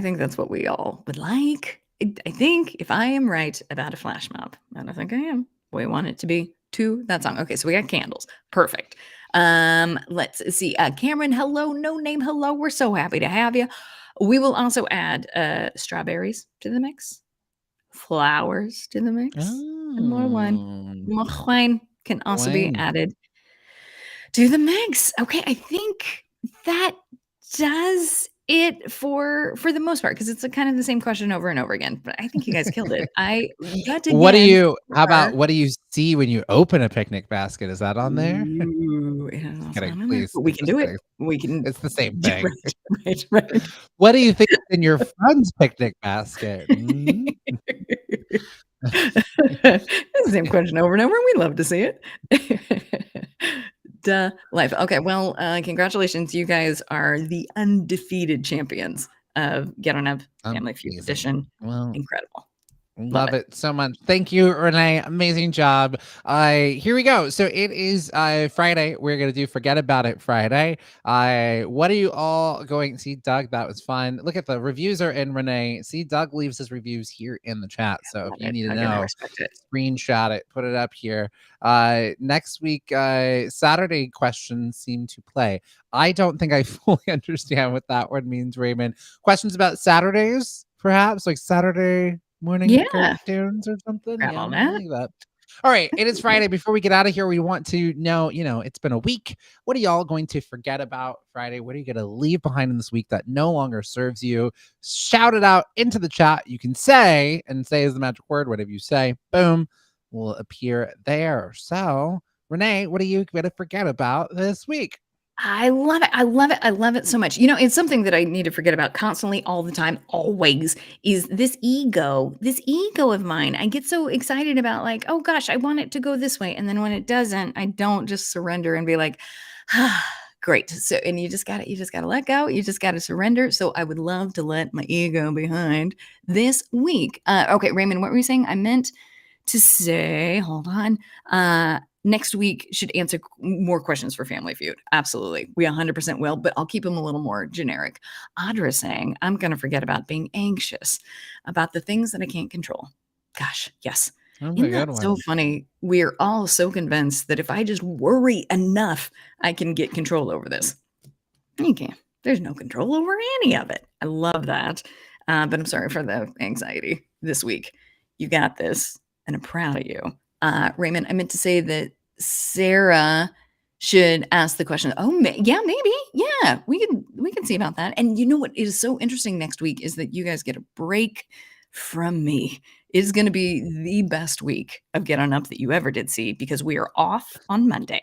think that's what we all would like. I think if I am right about a flash mob, and I think I am, we want it to be to that song. Okay, so we got candles. Perfect. Let's see. Cameron, hello. No name, hello. We're so happy to have you. We will also add strawberries to the mix, flowers to the mix, and more wine. More wine can also be added to the mix. Okay, I think that does it for the most part because it's kind of the same question over and over again. But I think you guys killed it. I yet What do again. you? How about what do you see when you open a picnic basket? Is that on there? Ooh, yeah, that's Kidding, not on there, please. but we can Just do it. kidding. We can. It's the same thing. Right. What do you think is in your friend's picnic basket? It's the same question over and over. We love to see it. Duh, life. Okay, well, congratulations. You guys are the undefeated champions of Get On Up Family Feud Amazing. Edition. Well, Incredible. Love Love it. it so much. Thank you, Renee. Amazing job. Here we go. So it is Friday. We're gonna do Forget About It Friday. What are you all going? See, Doug, that was fun. Look at the reviews are in, Renee. See, Doug leaves his reviews here in the chat. So if Love you it. need to Doug and I know, respect it. screenshot it, put it up here. Next week, Saturday questions seem to play. I don't think I fully understand what that word means, Raymond. Questions about Saturdays, perhaps, like Saturday morning Yeah. cartoons or something. I Yeah, love I that. like that. All right, it is Friday. Before we get out of here, we want to know, it's been a week. What are y'all going to forget about Friday? What are you going to leave behind in this week that no longer serves you? Shout it out into the chat. You can say, and say is the magic word, whatever you say, boom, will appear there. So, Renee, what are you going to forget about this week? I love it. I love it. I love it so much. It's something that I need to forget about constantly, all the time, always is this ego of mine. I get so excited about like, oh gosh, I want it to go this way. And then when it doesn't, I don't just surrender and be like, ah, great. So, and you just gotta let go. You just gotta surrender. So I would love to let my ego behind this week. Okay, Raymond, what were you saying? I meant to say, hold on. Next week should answer more questions for Family Feud. Absolutely. We 100% will, but I'll keep them a little more generic. Audra saying, I'm going to forget about being anxious about the things that I can't control. Gosh, yes. That's a Isn't that good so one. funny? We're all so convinced that if I just worry enough, I can get control over this. You can't. There's no control over any of it. I love that. But I'm sorry for the anxiety this week. You got this, and I'm proud of you. Raymond, I meant to say that Sarah should ask the question. Oh, yeah, maybe. Yeah, we can see about that. And you know what is so interesting next week is that you guys get a break from me. It is going to be the best week of Get On Up that you ever did see because we are off on Monday.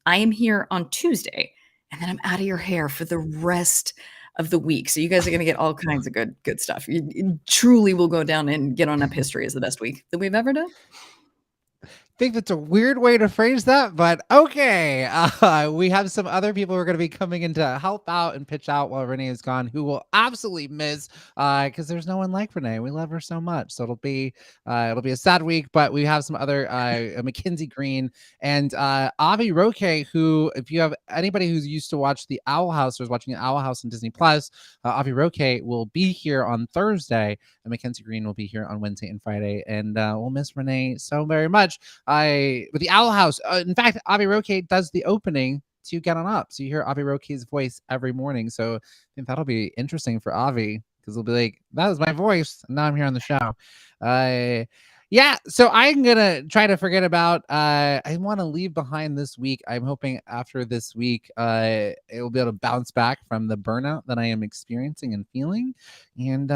I am here on Tuesday, and then I'm out of your hair for the rest of the week. So you guys are going to get all kinds of good stuff. You truly will go down and Get On Up history as the best week that we've ever done. Think that's a weird way to phrase that, but okay. We have some other people who are going to be coming in to help out and pitch out while Renee is gone, who will absolutely miss because there's no one like Renee. We love her so much, so it'll be a sad week. But we have some other Mackenzie Green and Avi Roque, who, if you have anybody who's used to watch the Owl House or is watching the Owl House on Disney Plus, Avi Roque will be here on Thursday, and Mackenzie Green will be here on Wednesday and Friday, and we'll miss Renee so very much. With the Owl House. In fact, Avi Roque does the opening to Get On Up. So you hear Avi Roque's voice every morning. So I think that'll be interesting for Avi because he'll be like, that was my voice. And now I'm here on the show. Yeah, so I'm gonna try to forget about I want to leave behind this week. I'm hoping after this week it will be able to bounce back from the burnout that I am experiencing and feeling. And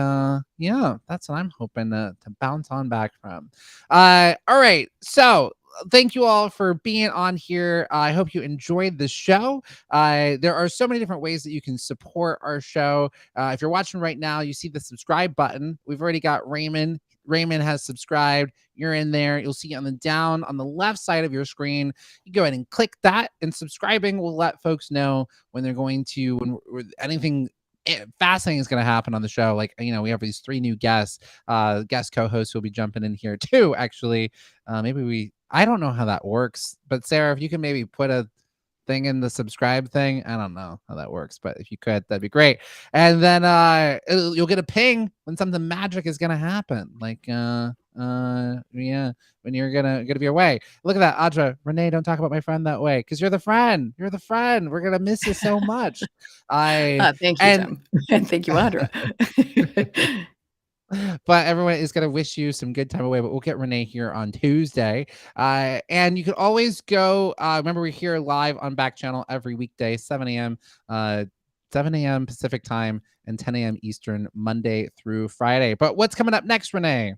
yeah, that's what I'm hoping to bounce on back from. All right, so thank you all for being on here. I hope you enjoyed the show. There are so many different ways that you can support our show. If you're watching right now, you see the subscribe button. We've already got Raymond. Raymond has subscribed. You're in there. You'll see on the left side of your screen. You go ahead and click that, and subscribing will let folks know when they're going to when anything fascinating is going to happen on the show. Like, we have these 3 new guest co-hosts who will be jumping in here too. Actually, I don't know how that works, but Sarah, if you can maybe put a thing in the subscribe thing. I don't know how that works, but if you could, that'd be great. And then you'll get a ping when something magic is gonna happen. Like yeah, when you're gonna be away. Look at that, Audra. Renee, don't talk about my friend that way, because you're the friend. You're the friend. We're gonna miss you so much. Thank you, Tim. And thank you, Audra. But everyone is going to wish you some good time away, but we'll get Renee here on Tuesday. And you can always go, remember, we're here live on Backchannel every weekday, 7 a.m. Pacific time and 10 a.m. Eastern, Monday through Friday. But what's coming up next, Renee?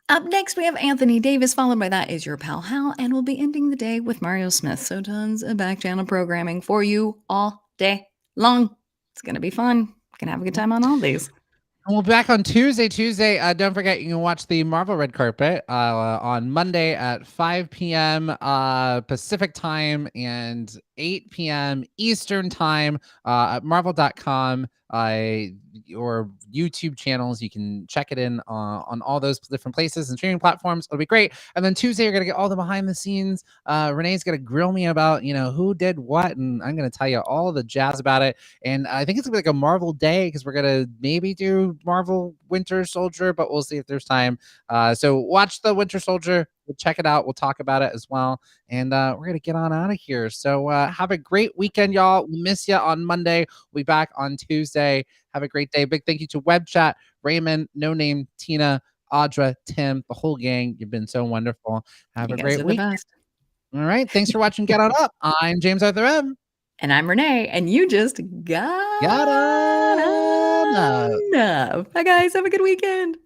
Up next, we have Anthony Davis. Followed by that is your pal Hal, and we'll be ending the day with Mario Smith. So tons of Backchannel programming for you all day long. It's going to be fun. Gonna have a good time on all these. And we'll be back on Tuesday. Don't forget, you can watch the Marvel Red Carpet on Monday at 5 p.m. Pacific time and 8 p.m. Eastern time at marvel.com or YouTube channels. You can check it in on all those different places and streaming platforms. It'll be great. And then Tuesday, you're going to get all the behind the scenes. Renee's going to grill me about, who did what. And I'm going to tell you all the jazz about it. And I think it's going to be like a Marvel day because we're going to maybe do Marvel Winter Soldier, but we'll see if there's time. So watch the Winter Soldier. We'll check it out. We'll talk about it as well. And we're going to get on out of here. So have a great weekend, y'all. We'll miss you on Monday. We'll be back on Tuesday. Have a great day. Big thank you to Web Chat, Raymond, No Name, Tina, Audra, Tim, the whole gang. You've been so wonderful. Have a great week. All right. Thanks for watching Get On Up. I'm James Arthur M. And I'm Renee. And you just got on up. Bye, guys. Have a good weekend.